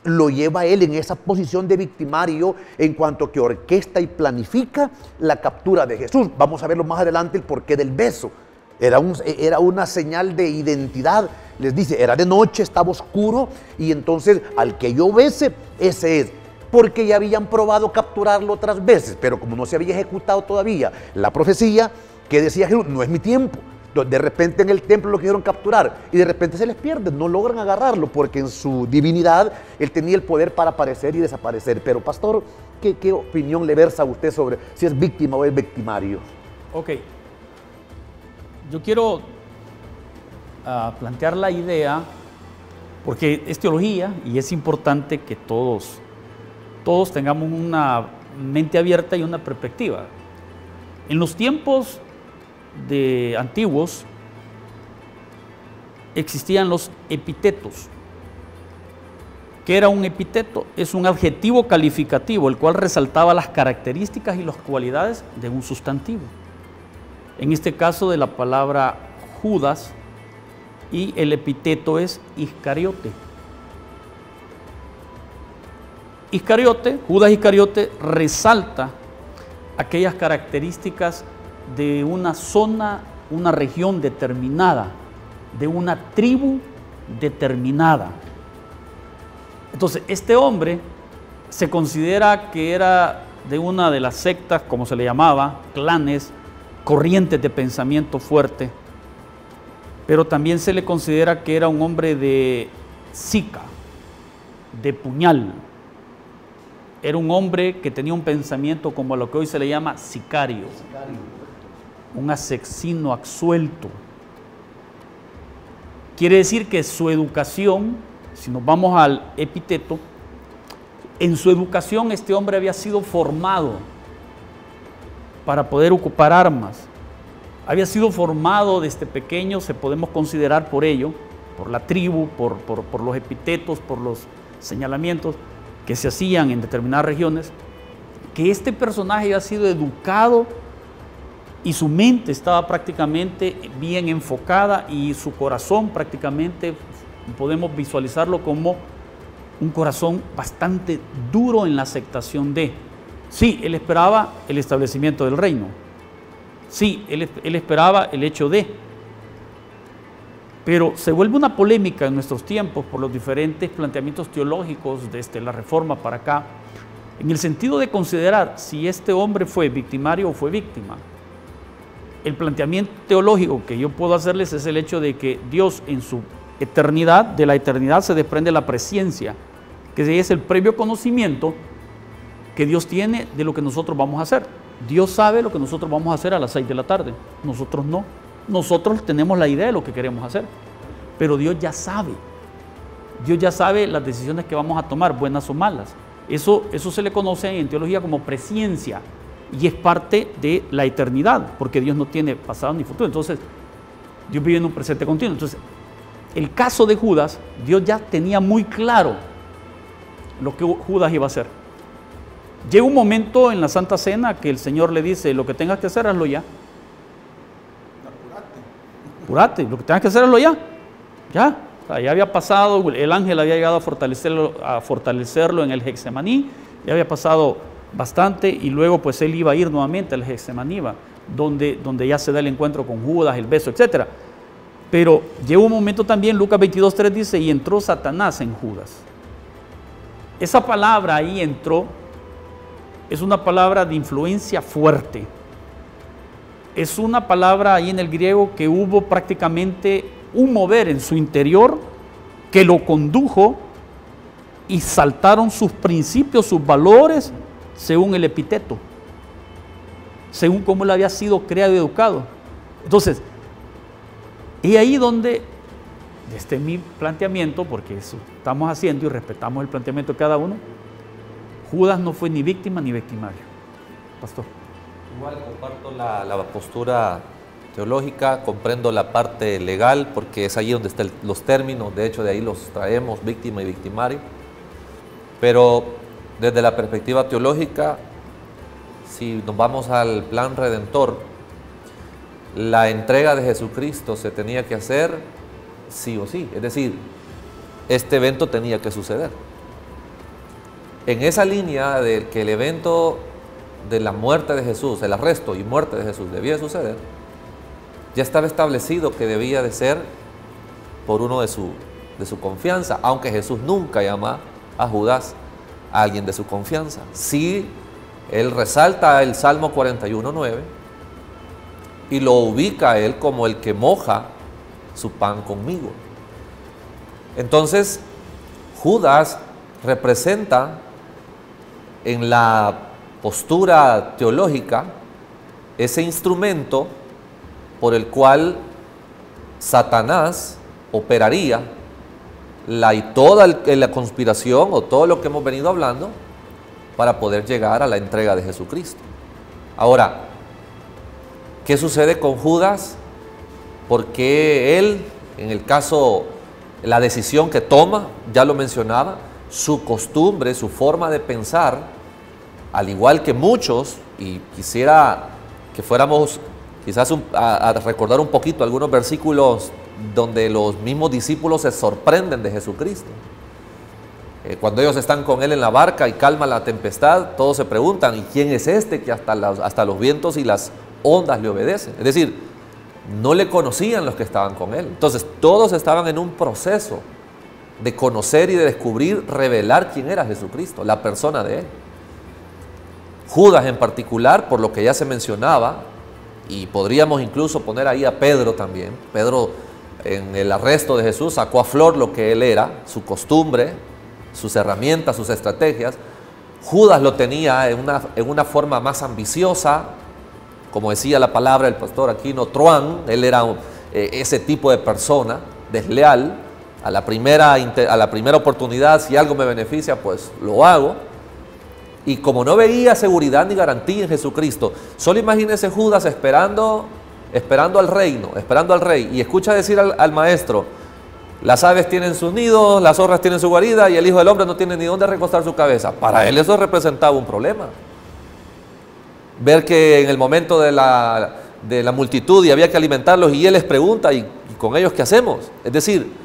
Lo lleva a él en esa posición de victimario en cuanto que orquesta y planifica la captura de Jesús. Vamos a verlo más adelante el porqué del beso. Era una señal de identidad. Les dice, era de noche, estaba oscuro, y entonces al que yo bese, ese es. Porque ya habían probado capturarlo otras veces, pero como no se había ejecutado todavía la profecía, que decía Jesús, no es mi tiempo. De repente en el templo lo quisieron capturar y de repente se les pierde, no logran agarrarlo, porque en su divinidad él tenía el poder para aparecer y desaparecer. Pero pastor, ¿qué opinión le versa a usted sobre si es víctima o es victimario? Ok. Yo quiero plantear la idea, porque es teología y es importante que todos tengamos una mente abierta y una perspectiva. En los tiempos antiguos existían los epítetos. ¿Qué era un epíteto? Es un adjetivo calificativo, el cual resaltaba las características y las cualidades de un sustantivo. En este caso de la palabra Judas, y el epíteto es Iscariote. Iscariote, Judas Iscariote, resalta aquellas características de una zona, una región determinada, de una tribu determinada. Entonces, este hombre se considera que era de una de las sectas, como se le llamaba, clanes, corrientes de pensamiento fuerte, pero también se le considera que era un hombre de sica, de puñal. Era un hombre que tenía un pensamiento como lo que hoy se le llama sicario, un asesino absuelto. Quiere decir que su educación, si nos vamos al epíteto, en su educación este hombre había sido formado para poder ocupar armas. Había sido formado desde pequeño, se podemos considerar por ello, por la tribu, por los epítetos, por los señalamientos que se hacían en determinadas regiones, que este personaje había sido educado y su mente estaba prácticamente bien enfocada y su corazón prácticamente podemos visualizarlo como un corazón bastante duro en la aceptación de. Sí, él esperaba el establecimiento del reino. Sí, él esperaba el hecho de. Pero se vuelve una polémica en nuestros tiempos por los diferentes planteamientos teológicos desde la Reforma para acá, en el sentido de considerar si este hombre fue victimario o fue víctima. El planteamiento teológico que yo puedo hacerles es el hecho de que Dios en su eternidad, de la eternidad se desprende la presciencia, que es el previo conocimiento que Dios tiene de lo que nosotros vamos a hacer. Dios sabe lo que nosotros vamos a hacer a las 6 de la tarde, nosotros no. Nosotros tenemos la idea de lo que queremos hacer, pero Dios ya sabe. Dios ya sabe las decisiones que vamos a tomar, buenas o malas. Eso se le conoce en teología como presciencia y es parte de la eternidad, porque Dios no tiene pasado ni futuro. Entonces, Dios vive en un presente continuo. Entonces, el caso de Judas, Dios ya tenía muy claro lo que Judas iba a hacer. Llega un momento en la Santa Cena que el Señor le dice, lo que tengas que hacer, hazlo ya. Apúrate, lo que tengas que hacer, hazlo ya. Ya. O sea, ya había pasado, el ángel había llegado a fortalecerlo en el Getsemaní, ya había pasado bastante y luego pues él iba a ir nuevamente al Getsemaní, donde ya se da el encuentro con Judas, el beso, etc. Pero llegó un momento también, Lucas 22:3 dice, y entró Satanás en Judas. Esa palabra ahí entró, es una palabra de influencia fuerte. Es una palabra ahí en el griego que hubo prácticamente un mover en su interior que lo condujo y saltaron sus principios, sus valores, según el epíteto, según cómo él había sido creado y educado. Entonces, y ahí donde, desde mi planteamiento, porque eso estamos haciendo y respetamos el planteamiento de cada uno, Judas no fue ni víctima ni victimario. Pastor. Igual comparto la postura teológica, comprendo la parte legal, porque es ahí donde están los términos, de hecho de ahí los traemos, víctima y victimario. Pero desde la perspectiva teológica, si nos vamos al plan redentor, la entrega de Jesucristo se tenía que hacer sí o sí, es decir, este evento tenía que suceder. En esa línea de que el evento de la muerte de Jesús, el arresto y muerte de Jesús debía suceder, ya estaba establecido que debía de ser por uno de su confianza, aunque Jesús nunca llama a Judas a alguien de su confianza. Sí, él resalta el Salmo 41:9 y lo ubica a él como el que moja su pan conmigo. Entonces, Judas representa en la postura teológica ese instrumento por el cual Satanás operaría toda la conspiración o todo lo que hemos venido hablando para poder llegar a la entrega de Jesucristo. Ahora, ¿qué sucede con Judas? Porque él, en el caso, la decisión que toma, ya lo mencionaba, su costumbre, su forma de pensar, al igual que muchos, y quisiera que fuéramos quizás a recordar un poquito algunos versículos donde los mismos discípulos se sorprenden de Jesucristo. Cuando ellos están con él en la barca y calma la tempestad, todos se preguntan, ¿y quién es este que hasta los vientos y las ondas le obedecen? Es decir, no le conocían los que estaban con él. Entonces, todos estaban en un proceso de conocer y de descubrir, revelar quién era Jesucristo, la persona de él. Judas en particular, por lo que ya se mencionaba, y podríamos incluso poner ahí a Pedro también. Pedro, en el arresto de Jesús, sacó a flor lo que él era, su costumbre, sus herramientas, sus estrategias. Judas lo tenía en una forma más ambiciosa, como decía la palabra del pastor Aquino, truán. Él era ese tipo de persona, desleal. A la primera oportunidad, si algo me beneficia, pues lo hago. Y como no veía seguridad ni garantía en Jesucristo, solo imagínese Judas esperando al reino, esperando al rey, y escucha decir al maestro: las aves tienen sus nidos, las zorras tienen su guarida, y el Hijo del Hombre no tiene ni dónde recostar su cabeza. Para él eso representaba un problema. Ver que en el momento de la multitud y había que alimentarlos, y él les pregunta: ¿y con ellos qué hacemos? Es decir,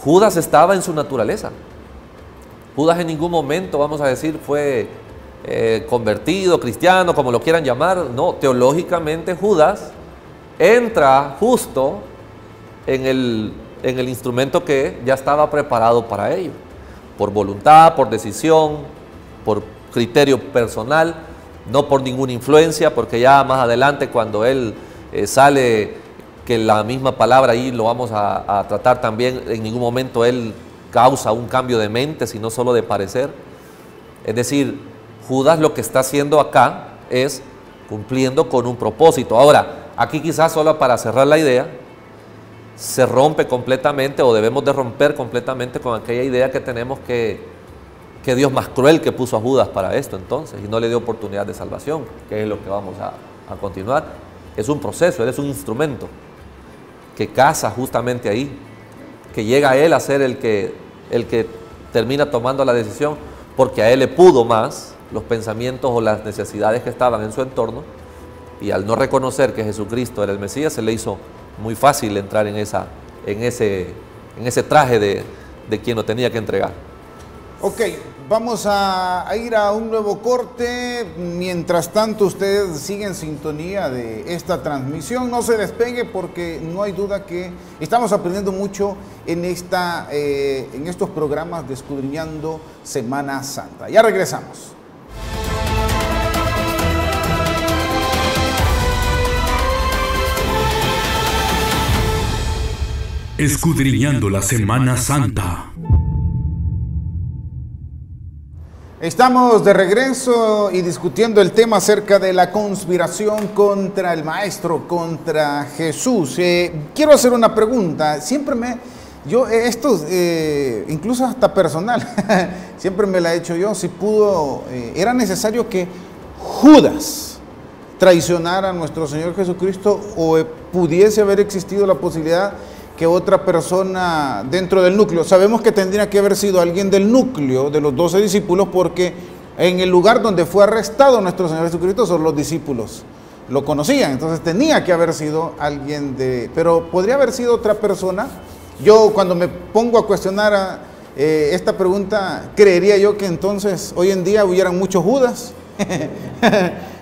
Judas estaba en su naturaleza. Judas en ningún momento, vamos a decir, fue convertido, cristiano, como lo quieran llamar. No, teológicamente Judas entra justo en el instrumento que ya estaba preparado para ello, por voluntad, por decisión, por criterio personal, no por ninguna influencia, porque ya más adelante, cuando él sale, que la misma palabra ahí lo vamos a tratar también, en ningún momento él causa un cambio de mente, sino solo de parecer. Es decir, Judas lo que está haciendo acá es cumpliendo con un propósito. Ahora, aquí quizás solo para cerrar la idea, se rompe completamente, o debemos de romper completamente con aquella idea que tenemos que Dios más cruel que puso a Judas para esto entonces, y no le dio oportunidad de salvación, que es lo que vamos a continuar. Es un proceso, él es un instrumento que casa justamente ahí, que llega a él a ser el que termina tomando la decisión, porque a él le pudo más los pensamientos o las necesidades que estaban en su entorno, y al no reconocer que Jesucristo era el Mesías, se le hizo muy fácil entrar en ese traje de quien lo tenía que entregar. Ok, vamos a ir a un nuevo corte. Mientras tanto, usted sigue en sintonía de esta transmisión. No se despegue, porque no hay duda que estamos aprendiendo mucho en estos programas de Escudriñando Semana Santa. Ya regresamos. Escudriñando la Semana Santa. Estamos de regreso y discutiendo el tema acerca de la conspiración contra el Maestro, contra Jesús. Quiero hacer una pregunta. Incluso hasta personal, siempre me la he hecho yo. Si era necesario que Judas traicionara a nuestro Señor Jesucristo, o pudiese haber existido la posibilidad que otra persona dentro del núcleo. Sabemos que tendría que haber sido alguien del núcleo de los 12 discípulos, porque en el lugar donde fue arrestado nuestro Señor Jesucristo, son los discípulos lo conocían, entonces tenía que haber sido alguien pero podría haber sido otra persona. Yo, cuando me pongo a cuestionar esta pregunta, creería yo que entonces hoy en día hubieran muchos Judas.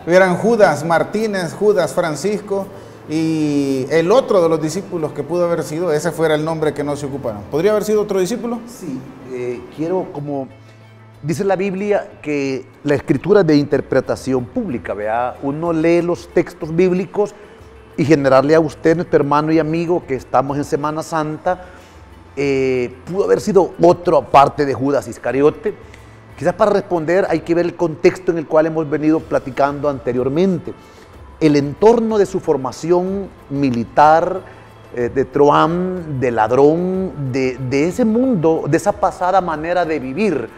Hubieran Judas Martínez, Judas Francisco, y el otro de los discípulos que pudo haber sido, ese fuera el nombre que no se ocuparon. ¿Podría haber sido otro discípulo? Sí, como dice la Biblia, que la escritura es de interpretación pública, ¿vea? Uno lee los textos bíblicos y generarle a usted, nuestro hermano y amigo, que estamos en Semana Santa, pudo haber sido otro aparte de Judas Iscariote. Quizás para responder hay que ver el contexto en el cual hemos venido platicando anteriormente. El entorno de su formación militar, de truán, de ladrón, de ese mundo, de esa pasada manera de vivir,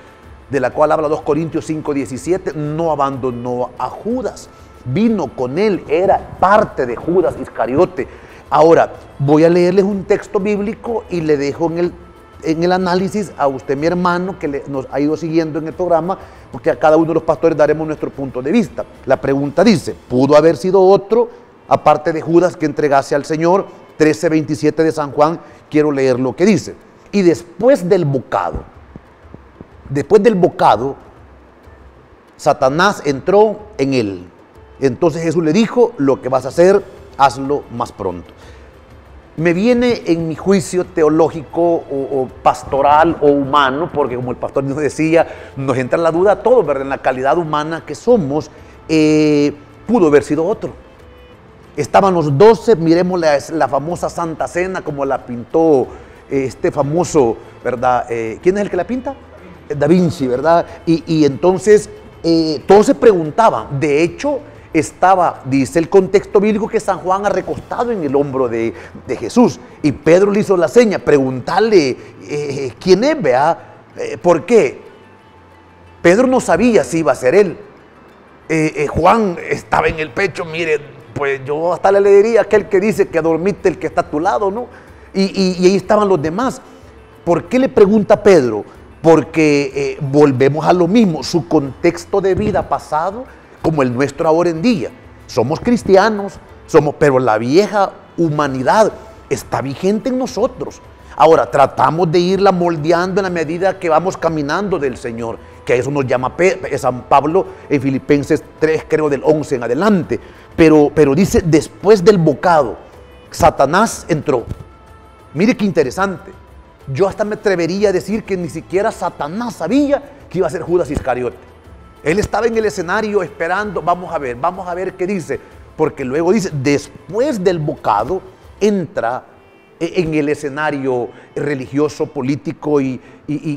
de la cual habla 2 Corintios 5:17, no abandonó a Judas, vino con él, era parte de Judas Iscariote. Ahora, voy a leerles un texto bíblico y le dejo en el análisis a usted, mi hermano, que nos ha ido siguiendo en el programa, porque a cada uno de los pastores daremos nuestro punto de vista. La pregunta dice: ¿pudo haber sido otro, aparte de Judas, que entregase al Señor? 13:27 de San Juan, quiero leer lo que dice. Y después del bocado, después del bocado, Satanás entró en él. Entonces Jesús le dijo, lo que vas a hacer, hazlo más pronto. Me viene en mi juicio teológico o pastoral o humano, porque como el pastor nos decía, nos entra la duda a todos, ¿verdad? En la calidad humana que somos, pudo haber sido otro. Estaban los 12, miremos la famosa Santa Cena como la pintó este famoso, ¿verdad? ¿Quién es el que la pinta? Da Vinci, ¿verdad? Y entonces todos se preguntaban, de hecho, estaba, dice el contexto bíblico, que San Juan ha recostado en el hombro de Jesús y Pedro le hizo la seña, preguntarle quién es, vea, ¿por qué? Pedro no sabía si iba a ser él. Juan estaba en el pecho, mire, pues yo hasta le diría aquel que dice que dormiste el que está a tu lado, ¿no? Y ahí estaban los demás. ¿Por qué le pregunta Pedro? Porque volvemos a lo mismo, su contexto de vida pasado como el nuestro ahora en día. Somos cristianos, pero la vieja humanidad está vigente en nosotros. Ahora, tratamos de irla moldeando en la medida que vamos caminando del Señor, que a eso nos llama San Pablo en Filipenses 3, creo del 11 en adelante. Pero dice, después del bocado, Satanás entró. Mire qué interesante. Yo hasta me atrevería a decir que ni siquiera Satanás sabía que iba a ser Judas Iscariote. Él estaba en el escenario esperando, vamos a ver qué dice, porque luego dice, después del bocado entra en el escenario religioso, político y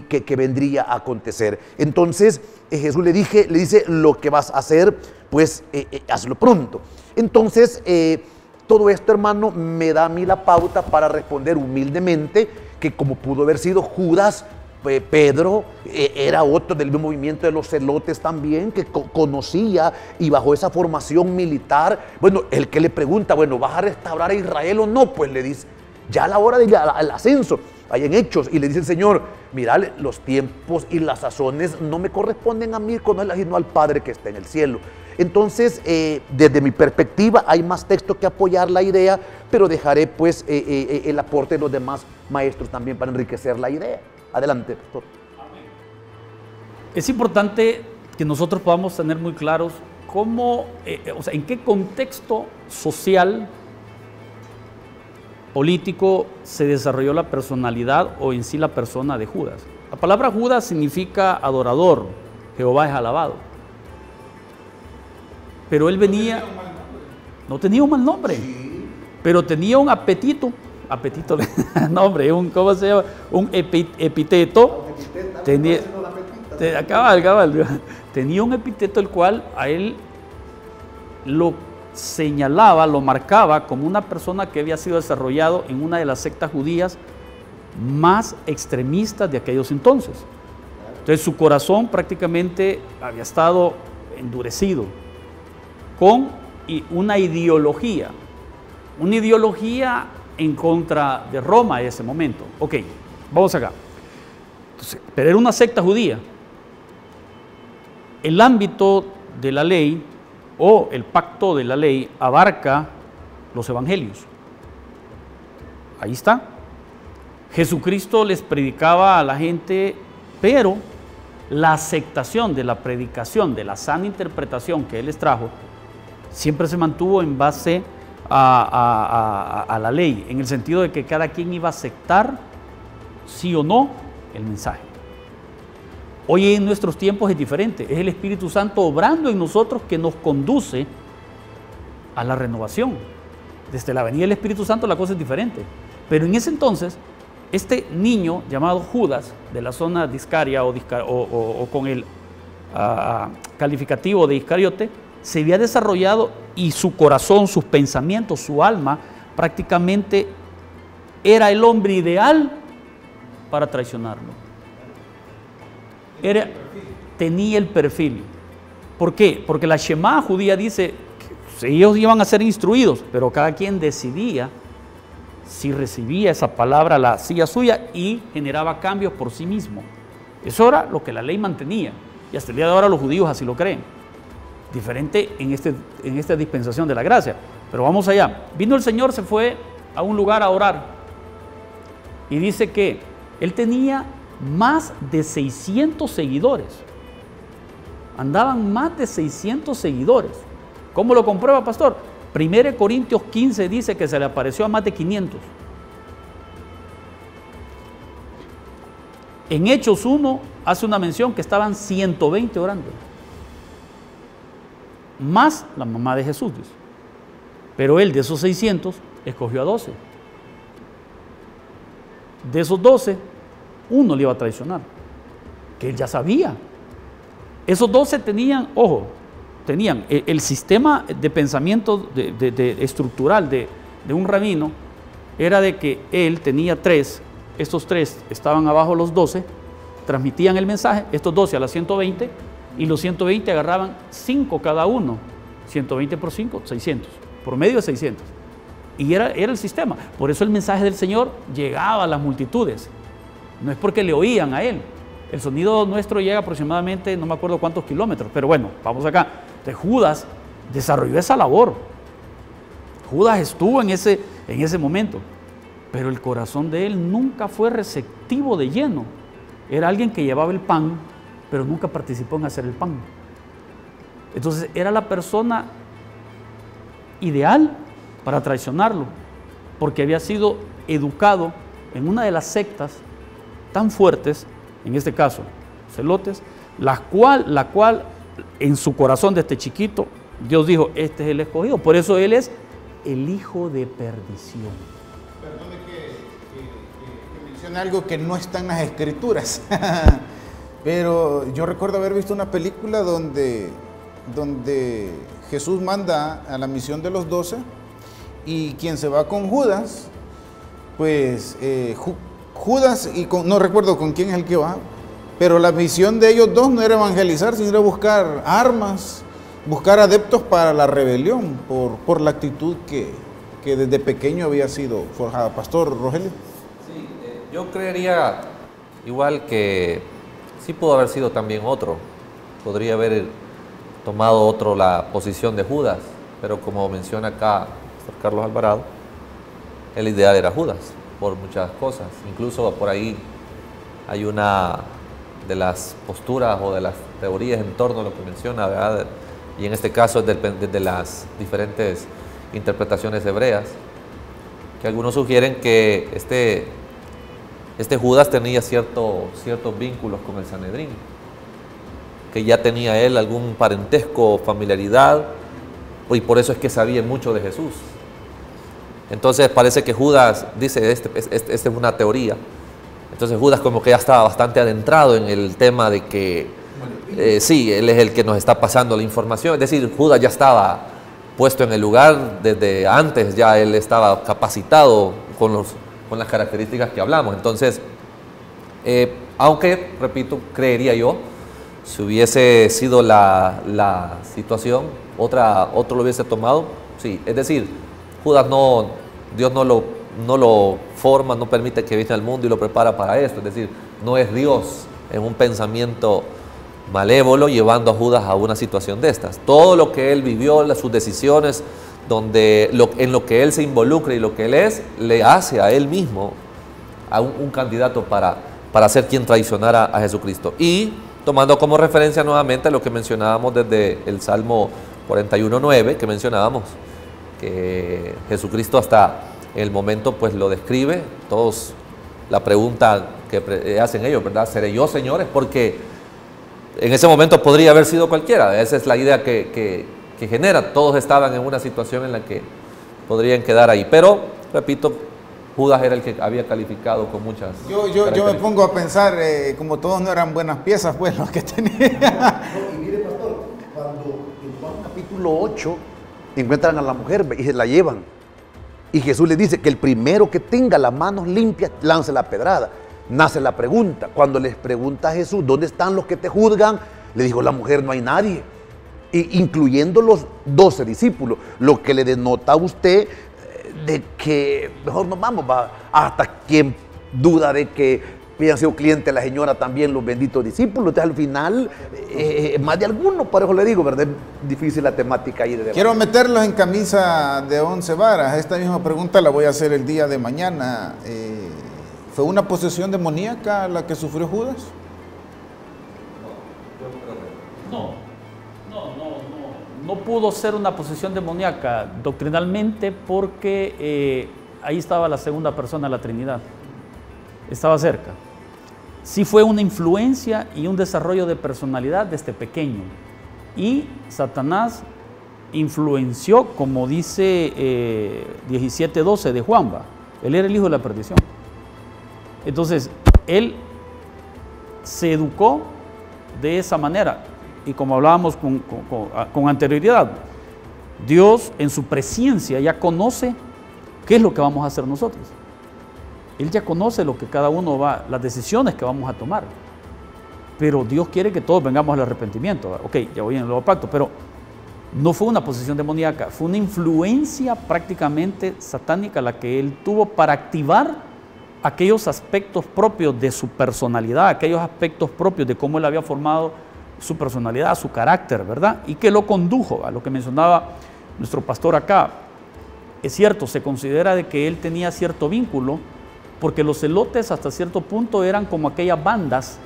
que vendría a acontecer. Entonces Jesús le dice, lo que vas a hacer, pues hazlo pronto. Entonces todo esto, hermano, me da a mí la pauta para responder humildemente que como pudo haber sido Judas, Pedro era otro del mismo movimiento de los celotes también, que conocía y bajo esa formación militar. Bueno, el que le pregunta, bueno, ¿vas a restaurar a Israel o no? Pues le dice, ya a la hora del ascenso, hay en Hechos, y le dice el Señor, mira, los tiempos y las sazones no me corresponden a mí, sino al Padre que está en el cielo. Entonces, desde mi perspectiva, hay más texto que apoyar la idea, pero dejaré pues el aporte de los demás maestros también para enriquecer la idea. Adelante, pastor. Es importante que nosotros podamos tener muy claros cómo, en qué contexto social, político se desarrolló la personalidad o en sí la persona de Judas. La palabra Judas significa adorador, Jehová es alabado. Pero él venía, no tenía un mal nombre, pero tenía un apetito, nombre, ¿cómo se llama? Un epiteto. Tenía un epiteto el cual a él lo señalaba, lo marcaba como una persona que había sido desarrollado en una de las sectas judías más extremistas de aquellos entonces. Entonces su corazón prácticamente había estado endurecido con una ideología en contra de Roma en ese momento. Ok, vamos acá. Entonces, pero era una secta judía. El ámbito de la ley o el pacto de la ley abarca los evangelios. Ahí está. Jesucristo les predicaba a la gente, pero la aceptación de la predicación, de la sana interpretación que Él les trajo, siempre se mantuvo en base a la ley, en el sentido de que cada quien iba a aceptar, sí o no, el mensaje. Hoy en nuestros tiempos es diferente, es el Espíritu Santo obrando en nosotros que nos conduce a la renovación. Desde la venida del Espíritu Santo la cosa es diferente, pero en ese entonces, este niño llamado Judas, de la zona de Iscaria o con el calificativo de Iscariote, se había desarrollado y su corazón, sus pensamientos, su alma, prácticamente era el hombre ideal para traicionarlo. Tenía el perfil. ¿Por qué? Porque la Shema judía dice que ellos iban a ser instruidos, pero cada quien decidía si recibía esa palabra, la hacía suya y generaba cambios por sí mismo. Eso era lo que la ley mantenía y hasta el día de ahora los judíos así lo creen. Diferente en esta dispensación de la gracia. Pero vamos allá. Vino el Señor, se fue a un lugar a orar y dice que Él tenía más de 600 seguidores. Andaban más de 600 seguidores. ¿Cómo lo comprueba, pastor? 1 Corintios 15 dice que se le apareció a más de 500. En Hechos 1 hace una mención que estaban 120 orando. Más la mamá de Jesús, dice. Pero él de esos 600 escogió a 12. De esos 12, uno le iba a traicionar, que él ya sabía. Esos 12 tenían, ojo, tenían el sistema de pensamiento estructural de un rabino, era de que él tenía 3, estos 3 estaban abajo los 12, transmitían el mensaje, estos 12 a las 120, y los 120 agarraban 5 cada uno, 120 por 5, 600, por medio de 600. Y era el sistema. Por eso el mensaje del Señor llegaba a las multitudes. No es porque le oían a Él. El sonido nuestro llega aproximadamente, no me acuerdo cuántos kilómetros, pero bueno, vamos acá. Entonces Judas desarrolló esa labor. Judas estuvo en ese momento, pero el corazón de él nunca fue receptivo de lleno. Era alguien que llevaba el pan, pero nunca participó en hacer el pan. Entonces era la persona ideal para traicionarlo, porque había sido educado en una de las sectas tan fuertes, en este caso, celotes, la cual en su corazón de este chiquito, Dios dijo, este es el escogido. Por eso él es el hijo de perdición. Perdone que mencione algo que no está en las escrituras, pero yo recuerdo haber visto una película donde Jesús manda a la misión de los 12, y quien se va con Judas, pues Judas, no recuerdo con quién es el que va, pero la misión de ellos dos no era evangelizar, sino era buscar armas, buscar adeptos para la rebelión, por la actitud que desde pequeño había sido forjada. Pastor Rogelio. Sí, yo creería igual que sí pudo haber sido también otro, podría haber tomado otro la posición de Judas, pero como menciona acá Carlos Alvarado, el ideal era Judas, por muchas cosas. Incluso por ahí hay una de las posturas o de las teorías en torno a lo que menciona, ¿verdad? Y en este caso es desde las diferentes interpretaciones hebreas, que algunos sugieren que este Judas tenía ciertos vínculos con el Sanedrín, que ya tenía él algún parentesco, familiaridad, y por eso es que sabía mucho de Jesús. Entonces parece que Judas, dice, esta es una teoría, entonces Judas como que ya estaba bastante adentrado en el tema de que sí, él es el que nos está pasando la información, es decir, Judas ya estaba puesto en el lugar desde antes, ya él estaba capacitado con las características que hablamos. Entonces, aunque, repito, creería yo, si hubiese sido la situación, otro lo hubiese tomado, sí, es decir, Judas Dios no lo forma, no permite que venga al mundo y lo prepara para esto, es decir, no es Dios en un pensamiento malévolo llevando a Judas a una situación de estas. Todo lo que él vivió, sus decisiones, en lo que él se involucra y lo que él es, le hace a él mismo a un candidato para ser quien traicionara a Jesucristo. Y tomando como referencia nuevamente lo que mencionábamos desde el Salmo 41:9, que mencionábamos, que Jesucristo hasta el momento pues lo describe, todos la pregunta que hacen ellos, ¿verdad? ¿Seré yo, señores? Porque en ese momento podría haber sido cualquiera, esa es la idea que genera, todos estaban en una situación en la que podrían quedar ahí, pero, repito, Judas era el que había calificado con muchas Yo me pongo a pensar, como todos no eran buenas piezas, pues los que tenía. No, y mire, pastor, cuando en Juan capítulo 8 encuentran a la mujer y se la llevan, y Jesús le dice que el primero que tenga las manos limpias lance la pedrada. Nace la pregunta, cuando les pregunta a Jesús, ¿dónde están los que te juzgan? Le dijo la mujer, no hay nadie, incluyendo los 12 discípulos, lo que le denota a usted de que mejor nos vamos, hasta quien duda de que hayan sido clientes de la señora también los benditos discípulos. Entonces al final, más de alguno, por eso le digo, ¿verdad? Es difícil la temática ahí de debate. Quiero meterlos en camisa de 11 varas. Esta misma pregunta la voy a hacer el día de mañana. ¿Fue una posesión demoníaca la que sufrió Judas? No pudo ser una posesión demoníaca doctrinalmente porque ahí estaba la segunda persona de la Trinidad, estaba cerca. Sí fue una influencia y un desarrollo de personalidad desde pequeño. Y Satanás influenció, como dice 17:12 de Juanba, él era el hijo de la perdición. Entonces, él se educó de esa manera. Y como hablábamos con anterioridad, Dios en su presencia ya conoce qué es lo que vamos a hacer nosotros. Él ya conoce lo que cada uno va, las decisiones que vamos a tomar. Pero Dios quiere que todos vengamos al arrepentimiento. Ok, ya voy en el nuevo pacto, pero no fue una posesión demoníaca, fue una influencia prácticamente satánica la que él tuvo para activar aquellos aspectos propios de su personalidad, aquellos aspectos propios de cómo él había formado su personalidad, su carácter, ¿verdad? Y que lo condujo a lo que mencionaba nuestro pastor acá. Es cierto, se considera de que él tenía cierto vínculo, porque los celotes hasta cierto punto eran como aquellas bandas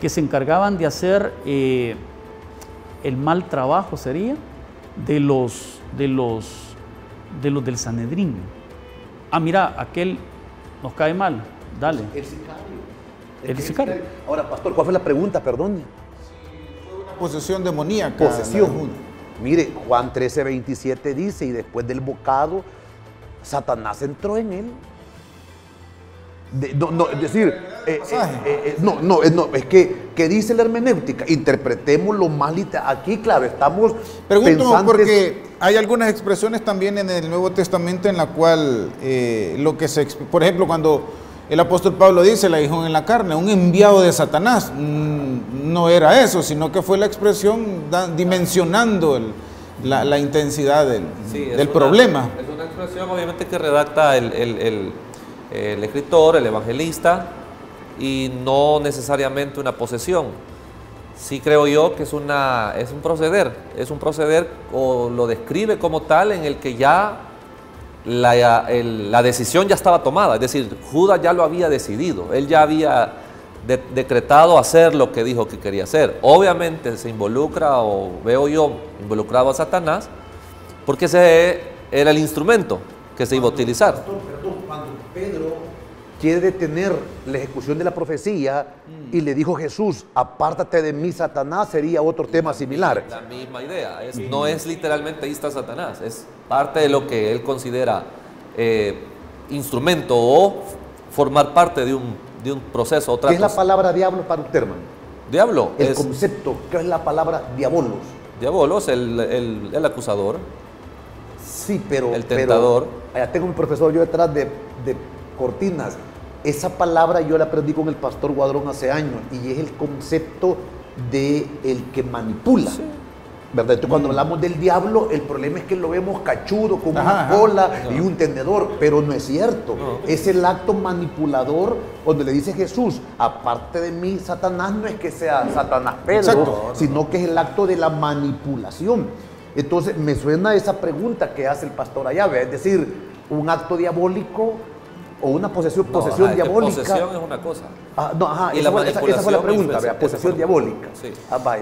que se encargaban de hacer el mal trabajo, sería, de los del Sanedrín. Ah, mira, aquel nos cae mal, dale. El sicario. El sicario. Ahora, pastor, ¿cuál fue la pregunta? Perdón. Posesión demoníaca. Posesión. Mire, Juan 13:27 dice, y después del bocado, Satanás entró en él. Es que dice la hermenéutica, interpretémoslo más literal. Aquí, claro, estamos Pregunto porque hay algunas expresiones también en el Nuevo Testamento en la cual por ejemplo, cuando el apóstol Pablo dice el aguijón en la carne, un enviado de Satanás, no era eso, sino que fue la expresión dimensionando la intensidad del problema. Es una expresión obviamente que redacta el escritor, el evangelista, y no necesariamente una posesión. Sí creo yo que es un proceder, o lo describe como tal, en el que ya la decisión ya estaba tomada, es decir, Judas ya lo había decidido, él ya había decretado hacer lo que dijo que quería hacer. Obviamente se involucra, o veo yo involucrado a Satanás, porque ese era el instrumento que se iba a utilizar. Cuando Pedro quiere detener la ejecución de la profecía y le dijo Jesús, apártate de mí, Satanás, sería otro tema similar. La misma idea, no es literalmente ahí está Satanás, es parte de lo que él considera instrumento o formar parte de un proceso. ¿Qué es la palabra diablo para usted, hermano? Diablo el concepto, ¿qué es la palabra diabolos? Diabolos, el acusador. Sí, pero el tentador. Allá tengo un profesor yo detrás de cortinas. Esa palabra yo la aprendí con el pastor Guadrón hace años, y es el concepto de el que manipula. Sí. ¿Verdad? Entonces, cuando hablamos del diablo, el problema es que lo vemos cachudo, con una cola y un tenedor, pero no es cierto. Es el acto manipulador donde le dice Jesús, aparte de mí, Satanás, no es que sea Satanás Pedro, sino que es el acto de la manipulación. Entonces, me suena esa pregunta que hace el pastor allá, es decir, un acto diabólico o una posesión diabólica. Posesión es una cosa. Y esa fue la pregunta, posesión diabólica. Sí.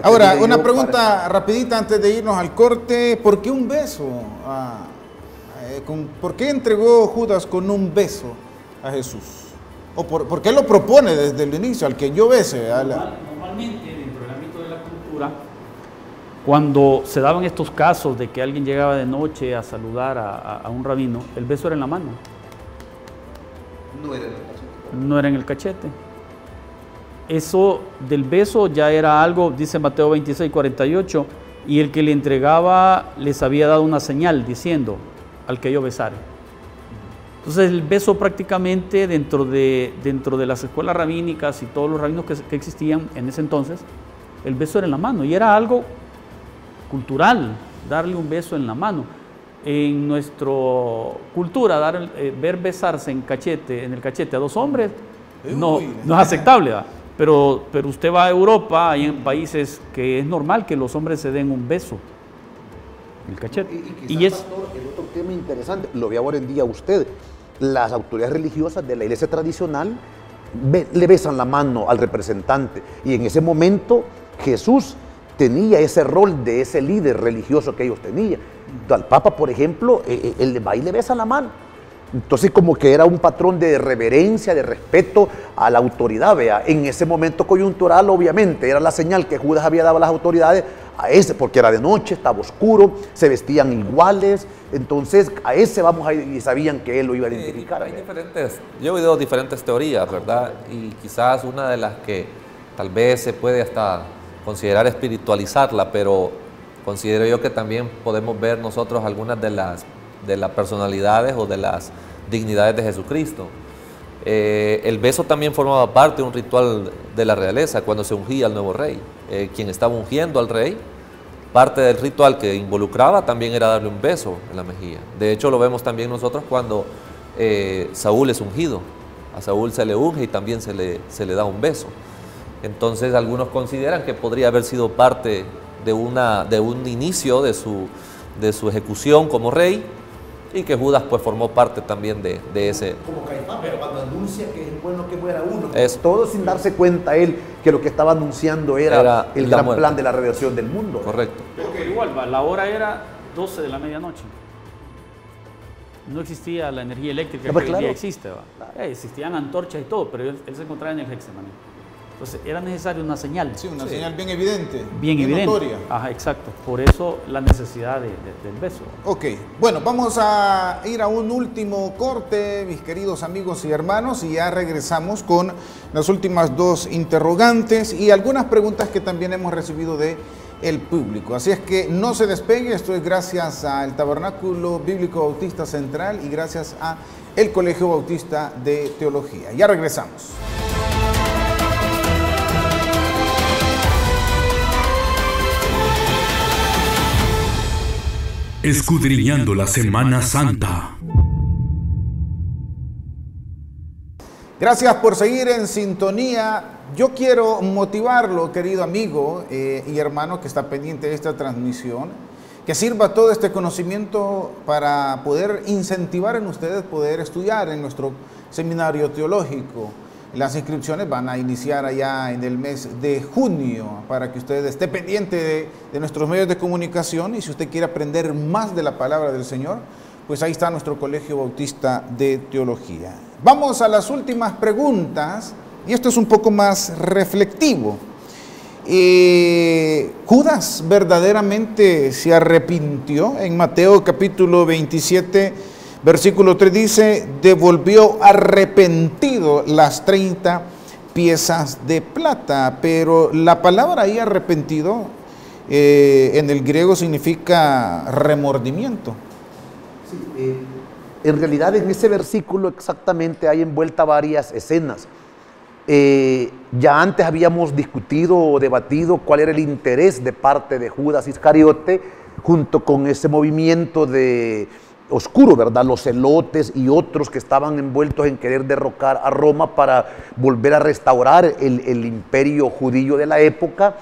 Ahora, una pregunta rapidita antes de irnos al corte. ¿Por qué un beso? ¿Por qué entregó Judas con un beso a Jesús? ¿O por qué lo propone desde el inicio, al que yo bese? Normalmente, dentro del ámbito de la cultura, cuando se daban estos casos de que alguien llegaba de noche a saludar a un rabino, el beso era en la mano. No era en el cachete. Eso del beso ya era algo, dice Mateo 26:48, y el que le entregaba les había dado una señal diciendo, al que yo besare. Entonces el beso prácticamente dentro de las escuelas rabínicas y todos los rabinos que existían en ese entonces, el beso era en la mano, y era algo cultural, darle un beso en la mano. En nuestra cultura, ver besarse en el cachete a dos hombres no es aceptable, ¿verdad? Pero usted va a Europa, hay en países que es normal que los hombres se den un beso en el cachete. Y es pastor, el otro tema interesante, lo ve ahora en día usted, las autoridades religiosas de la iglesia tradicional le besan la mano al representante, y en ese momento Jesús tenía ese rol de ese líder religioso que ellos tenían. Al Papa, por ejemplo, él va y le besa la mano. Entonces, como que era un patrón de reverencia, de respeto a la autoridad, vea. En ese momento coyuntural, obviamente, era la señal que Judas había dado a las autoridades a ese, porque era de noche, estaba oscuro, se vestían iguales. Entonces, a ese vamos a ir, y sabían que él lo iba a identificar. Hay diferentes, yo he oído diferentes teorías, ¿verdad? Y quizás una de las que tal vez se puede hasta considerar espiritualizarla, pero considero yo que también podemos ver nosotros algunas de las personalidades o de las dignidades de Jesucristo. El beso también formaba parte de un ritual de la realeza cuando se ungía al nuevo rey. Quien estaba ungiendo al rey, parte del ritual que involucraba también era darle un beso en la mejilla. De hecho, lo vemos también nosotros cuando Saúl es ungido. A Saúl se le unge y también se le da un beso. Entonces, algunos consideran que podría haber sido parte de un inicio de su ejecución como rey, y que Judas pues formó parte también de ese. Como Caifás, pero cuando anuncia que es bueno que muera uno, Eso. todo sin darse cuenta él que lo que estaba anunciando era el gran muerte. plan de la redención del mundo. Correcto. Pero igual, la hora era 12 de la medianoche. No existía la energía eléctrica que hoy día existe. Existían antorchas y todo, pero él se encontraba en el Getsemaní. Entonces era necesaria una señal. Sí, una señal bien evidente. Bien evidente. Notoria. Ajá, exacto. Por eso la necesidad del beso. Ok, bueno, vamos a ir a un último corte, mis queridos amigos y hermanos, y ya regresamos con las últimas dos interrogantes y algunas preguntas que también hemos recibido de el público. Así es que no se despegue, esto es gracias al Tabernáculo Bíblico Bautista Central y gracias a el Colegio Bautista de Teología. Ya regresamos. Escudriñando la Semana Santa. Gracias por seguir en sintonía. Yo quiero motivarlo, querido amigo y hermano que está pendiente de esta transmisión, que sirva todo este conocimiento para poder incentivar en ustedes poder estudiar en nuestro seminario teológico. Las inscripciones van a iniciar allá en el mes de junio para que usted esté pendiente de nuestros medios de comunicación, y si usted quiere aprender más de la palabra del Señor, pues ahí está nuestro Colegio Bautista de Teología. Vamos a las últimas preguntas, y esto es un poco más reflectivo. ¿Judas verdaderamente se arrepintió? En Mateo capítulo 27, versículo 3 dice, devolvió arrepentido las 30 piezas de plata, pero la palabra ahí arrepentido en el griego significa remordimiento. Sí, en realidad en ese versículo exactamente hay envuelta varias escenas. Ya antes habíamos discutido o debatido cuál era el interés de parte de Judas Iscariote junto con ese movimiento de oscuro, ¿verdad? Los celotes y otros que estaban envueltos en querer derrocar a Roma para volver a restaurar el imperio judío de la época.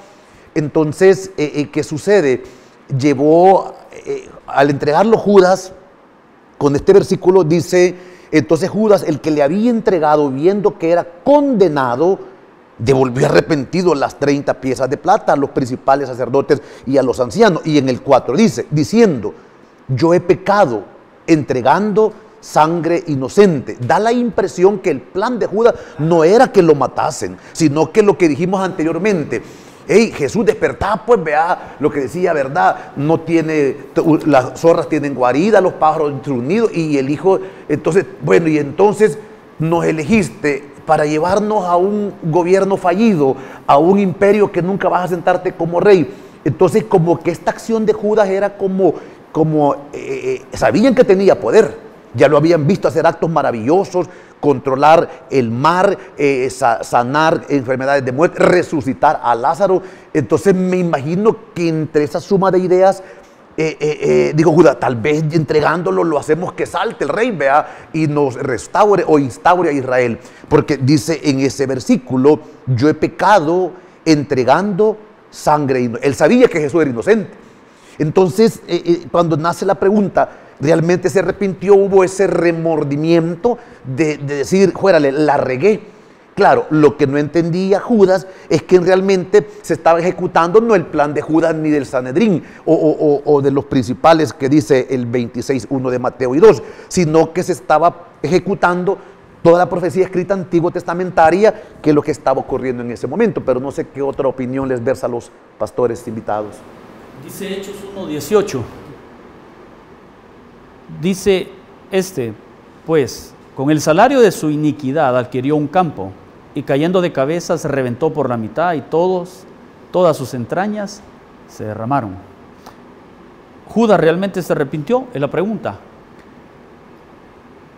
Entonces, ¿qué sucede? Llevó, al entregarlo Judas, con este versículo dice, entonces Judas, el que le había entregado, viendo que era condenado, devolvió arrepentido las 30 piezas de plata a los principales sacerdotes y a los ancianos. Y en el 4 dice, diciendo, yo he pecado entregando sangre inocente. Da la impresión que el plan de Judas no era que lo matasen, sino que lo que dijimos anteriormente, hey, Jesús despertá, pues vea lo que decía, ¿verdad? No tiene, las zorras tienen guarida, los pájaros nidos, y el hijo, entonces, bueno, y entonces nos elegiste para llevarnos a un gobierno fallido, a un imperio que nunca vas a sentarte como rey. Entonces, como que esta acción de Judas era como sabían que tenía poder, ya lo habían visto hacer actos maravillosos, controlar el mar, sanar enfermedades de muerte, resucitar a Lázaro. Entonces me imagino que entre esa suma de ideas, digo, Judas, tal vez entregándolo lo hacemos que salte el rey, vea, y nos restaure o instaure a Israel, porque dice en ese versículo, yo he pecado entregando sangre inocente. Él sabía que Jesús era inocente. Entonces, cuando nace la pregunta, realmente se arrepintió, hubo ese remordimiento de decir, juérale, la regué. Claro, lo que no entendía Judas es que realmente se estaba ejecutando no el plan de Judas ni del Sanedrín o de los principales que dice el 26:1 de Mateo y 2, sino que se estaba ejecutando toda la profecía escrita antiguo testamentaria, que es lo que estaba ocurriendo en ese momento. Pero no sé qué otra opinión les versa a los pastores invitados. Dice Hechos 1:18. Dice pues, con el salario de su iniquidad adquirió un campo, y cayendo de cabeza se reventó por la mitad, y todas sus entrañas se derramaron. ¿Judas realmente se arrepintió? Es la pregunta.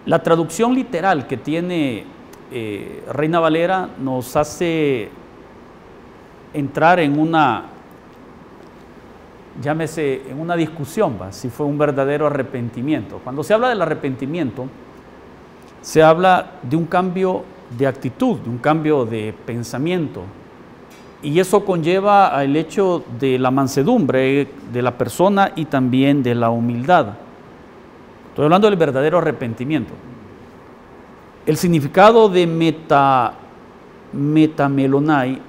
La traducción literal que tiene Reina Valera nos hace entrar en una, llámese, en una discusión, si fue un verdadero arrepentimiento. Cuando se habla del arrepentimiento, se habla de un cambio de actitud, de un cambio de pensamiento, y eso conlleva al hecho de la mansedumbre de la persona y también de la humildad. Estoy hablando del verdadero arrepentimiento. El significado de metamelonai,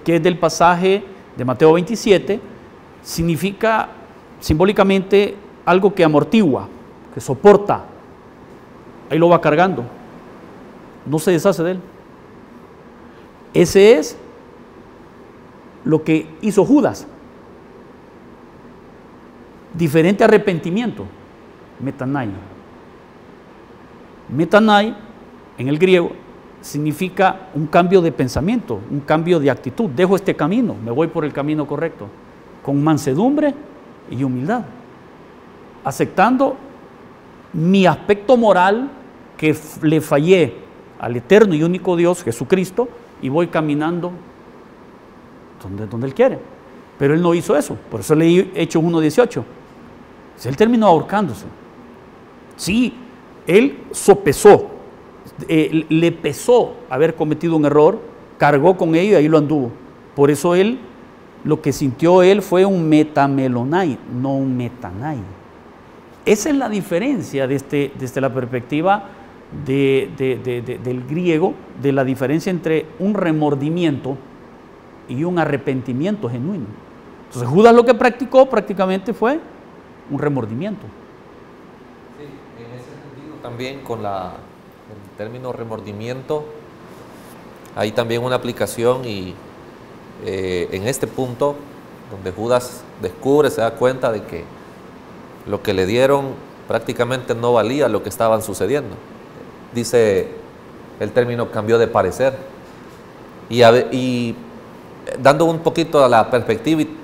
que es del pasaje de Mateo 27, significa simbólicamente algo que amortigua, que soporta. Ahí lo va cargando, no se deshace de él. Ese es lo que hizo Judas. Diferente arrepentimiento, metanai. Metanai, en el griego, significa un cambio de pensamiento, un cambio de actitud. Dejo este camino, me voy por el camino correcto, con mansedumbre y humildad, aceptando mi aspecto moral, que le fallé al eterno y único Dios, Jesucristo, y voy caminando donde Él quiere. Pero Él no hizo eso, por eso leí Hechos 1:18. Él terminó ahorcándose. Sí, Él sopesó, le pesó haber cometido un error, cargó con ello y ahí lo anduvo. Por eso Él, lo que sintió Él fue un metamelonai, no un metanai. Esa es la diferencia desde la perspectiva del griego, de la diferencia entre un remordimiento y un arrepentimiento genuino. Entonces Judas lo que practicó prácticamente fue un remordimiento. Sí, en ese sentido también con el término remordimiento hay también una aplicación y en este punto donde Judas descubre, se da cuenta de que lo que le dieron prácticamente no valía lo que estaban sucediendo. Dice el término cambió de parecer. Y dando un poquito a la perspectiva y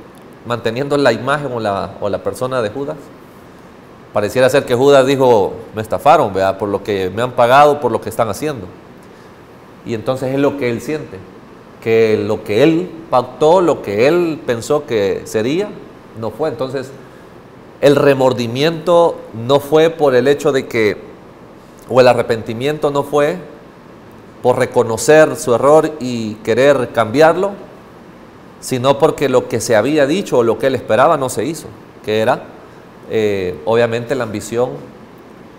manteniendo la imagen o la persona de Judas, pareciera ser que Judas dijo, me estafaron, ¿verdad? Por lo que me han pagado, por lo que están haciendo. Y entonces es lo que él siente, que lo que él pactó, lo que él pensó que sería, no fue. Entonces el remordimiento no fue por el hecho de que, o el arrepentimiento no fue por reconocer su error y querer cambiarlo, sino porque lo que se había dicho o lo que él esperaba no se hizo, que era obviamente la ambición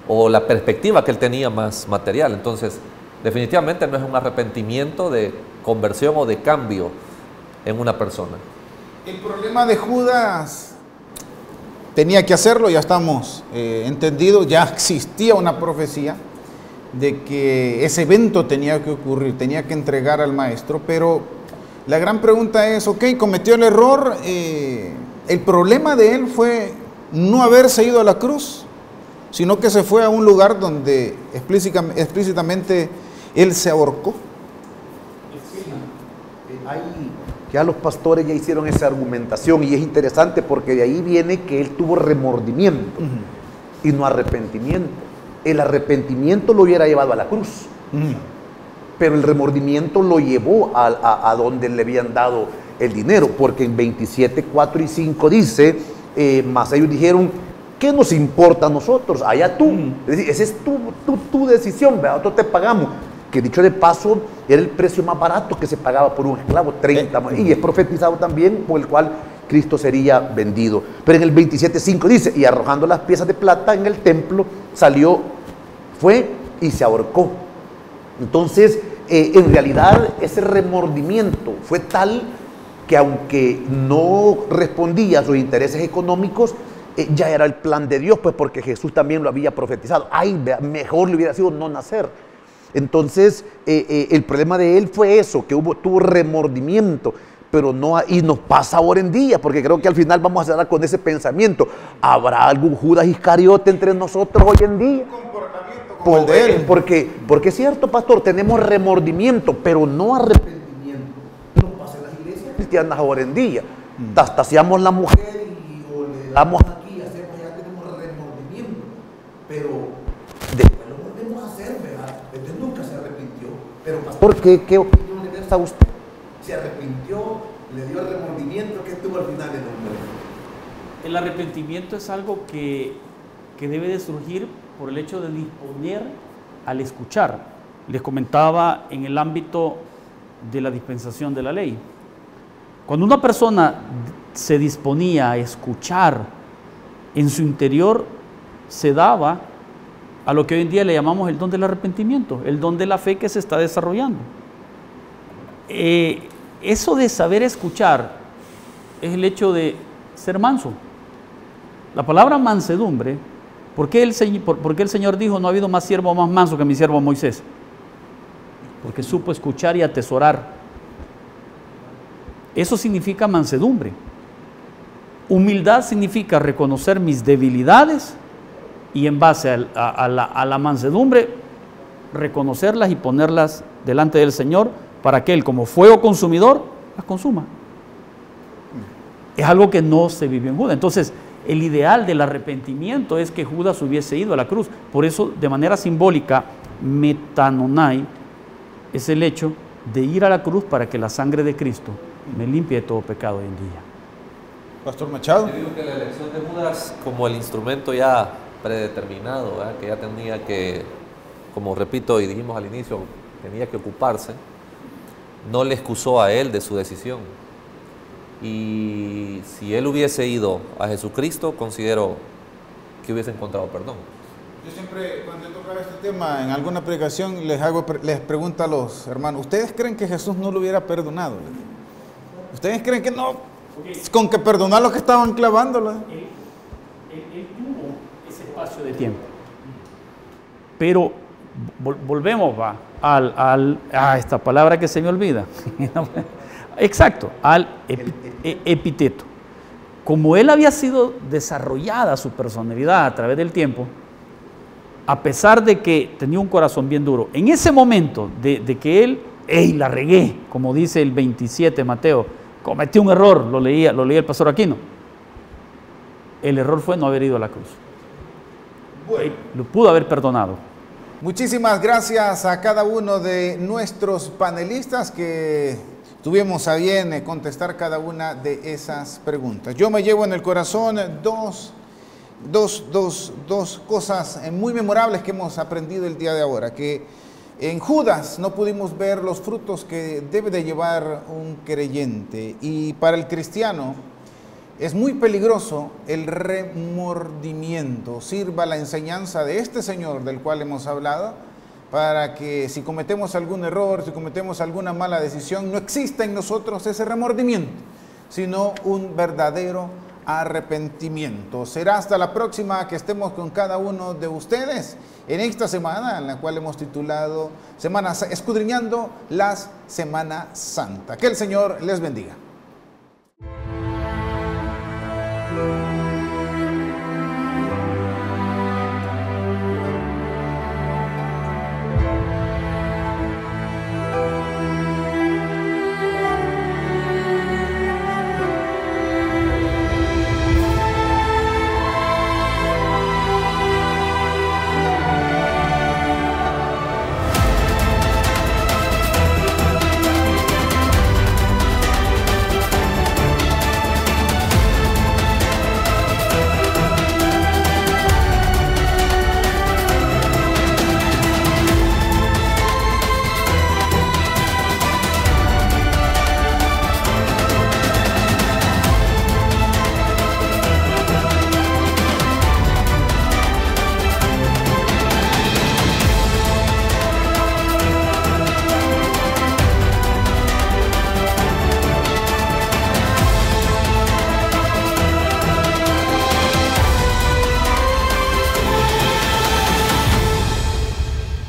o la perspectiva que él tenía más material. Entonces definitivamente no es un arrepentimiento de conversión o de cambio en una persona. El problema de Judas tenía que hacerlo, ya estamos entendidos, ya existía una profecía de que ese evento tenía que ocurrir, tenía que entregar al maestro, pero la gran pregunta es, ok, cometió el error, el problema de él fue no haberse ido a la cruz, sino que se fue a un lugar donde explícitamente él se ahorcó. Ya los pastores ya hicieron esa argumentación y es interesante porque de ahí viene que él tuvo remordimiento y no arrepentimiento. El arrepentimiento lo hubiera llevado a la cruz, pero el remordimiento lo llevó a donde le habían dado el dinero, porque en 27, 4 y 5 dice, más ellos dijeron, ¿qué nos importa a nosotros? Allá tú. Es decir, esa es tu decisión, ¿verdad? Nosotros te pagamos. Que dicho de paso, era el precio más barato que se pagaba por un esclavo, 30. Y es profetizado también, por el cual Cristo sería vendido. Pero en el 27:5 dice, y arrojando las piezas de plata en el templo, salió, fue y se ahorcó. Entonces, en realidad, ese remordimiento fue tal que aunque no respondía a sus intereses económicos, ya era el plan de Dios, pues porque Jesús también lo había profetizado. Ay, mejor le hubiera sido no nacer. Entonces, el problema de él fue eso, que tuvo remordimiento, pero no, y nos pasa ahora en día, porque creo que al final vamos a cerrar con ese pensamiento. ¿Habrá algún Judas Iscariote entre nosotros hoy en día? Como el de él. Porque es cierto, pastor, tenemos remordimiento, pero no arrepentimiento. Nos pasa en las iglesias cristianas ahora en día. Tastaseamos la mujer o le damos aquí, hacemos, ya tenemos remordimiento, pero después lo volvemos a hacer, ¿verdad? Entonces nunca se arrepintió. Pero pastor, ¿qué opinión le da a usted? ¿Se arrepintió? ¿Le dio remordimiento? ¿Qué estuvo al final del hombre? El arrepentimiento es algo que debe de surgir por el hecho de disponer al escuchar. Les comentaba en el ámbito de la dispensación de la ley. Cuando una persona se disponía a escuchar, en su interior se daba a lo que hoy en día le llamamos el don del arrepentimiento, el don de la fe que se está desarrollando. Eso de saber escuchar es el hecho de ser manso. La palabra mansedumbre, ¿por qué el Señor dijo no ha habido más siervo más manso que mi siervo Moisés? Porque supo escuchar y atesorar. Eso significa mansedumbre. Humildad significa reconocer mis debilidades y en base a la mansedumbre reconocerlas y ponerlas delante del Señor para que Él, como fuego consumidor, las consuma. Es algo que no se vivió en Judas. Entonces, el ideal del arrepentimiento es que Judas hubiese ido a la cruz. Por eso, de manera simbólica, metanonai es el hecho de ir a la cruz para que la sangre de Cristo me limpie de todo pecado hoy en día. Pastor Machado. Yo digo que la elección de Judas como el instrumento ya predeterminado, ¿verdad? Que ya tenía que, como repito y dijimos al inicio, tenía que ocuparse, no le excusó a él de su decisión. Y si él hubiese ido a Jesucristo, considero que hubiese encontrado perdón. Yo siempre, cuando he tocado este tema en alguna predicación, les pregunto a los hermanos, ¿ustedes creen que Jesús no lo hubiera perdonado? ¿Ustedes creen que no? Con que perdonar los que estaban clavándolo. Él tuvo ese espacio de tiempo. Pero volvemos a esta palabra que se me olvida. Exacto, al epiteto. Como él había sido desarrollada su personalidad a través del tiempo, a pesar de que tenía un corazón bien duro, en ese momento de que él, la regué, como dice el 27 Mateo, cometí un error, lo leía el pastor Aquino. El error fue no haber ido a la cruz. Bueno. Lo pudo haber perdonado. Muchísimas gracias a cada uno de nuestros panelistas que tuvimos a bien contestar cada una de esas preguntas. Yo me llevo en el corazón dos cosas muy memorables que hemos aprendido el día de ahora, que en Judas no pudimos ver los frutos que debe de llevar un creyente, y para el cristiano es muy peligroso el remordimiento. Sirva la enseñanza de este Señor del cual hemos hablado, para que si cometemos algún error, si cometemos alguna mala decisión, no exista en nosotros ese remordimiento, sino un verdadero arrepentimiento. Será hasta la próxima que estemos con cada uno de ustedes en esta semana, en la cual hemos titulado Escudriñando la Semana Santa. Que el Señor les bendiga.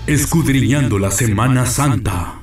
Escudriñando la Semana Santa.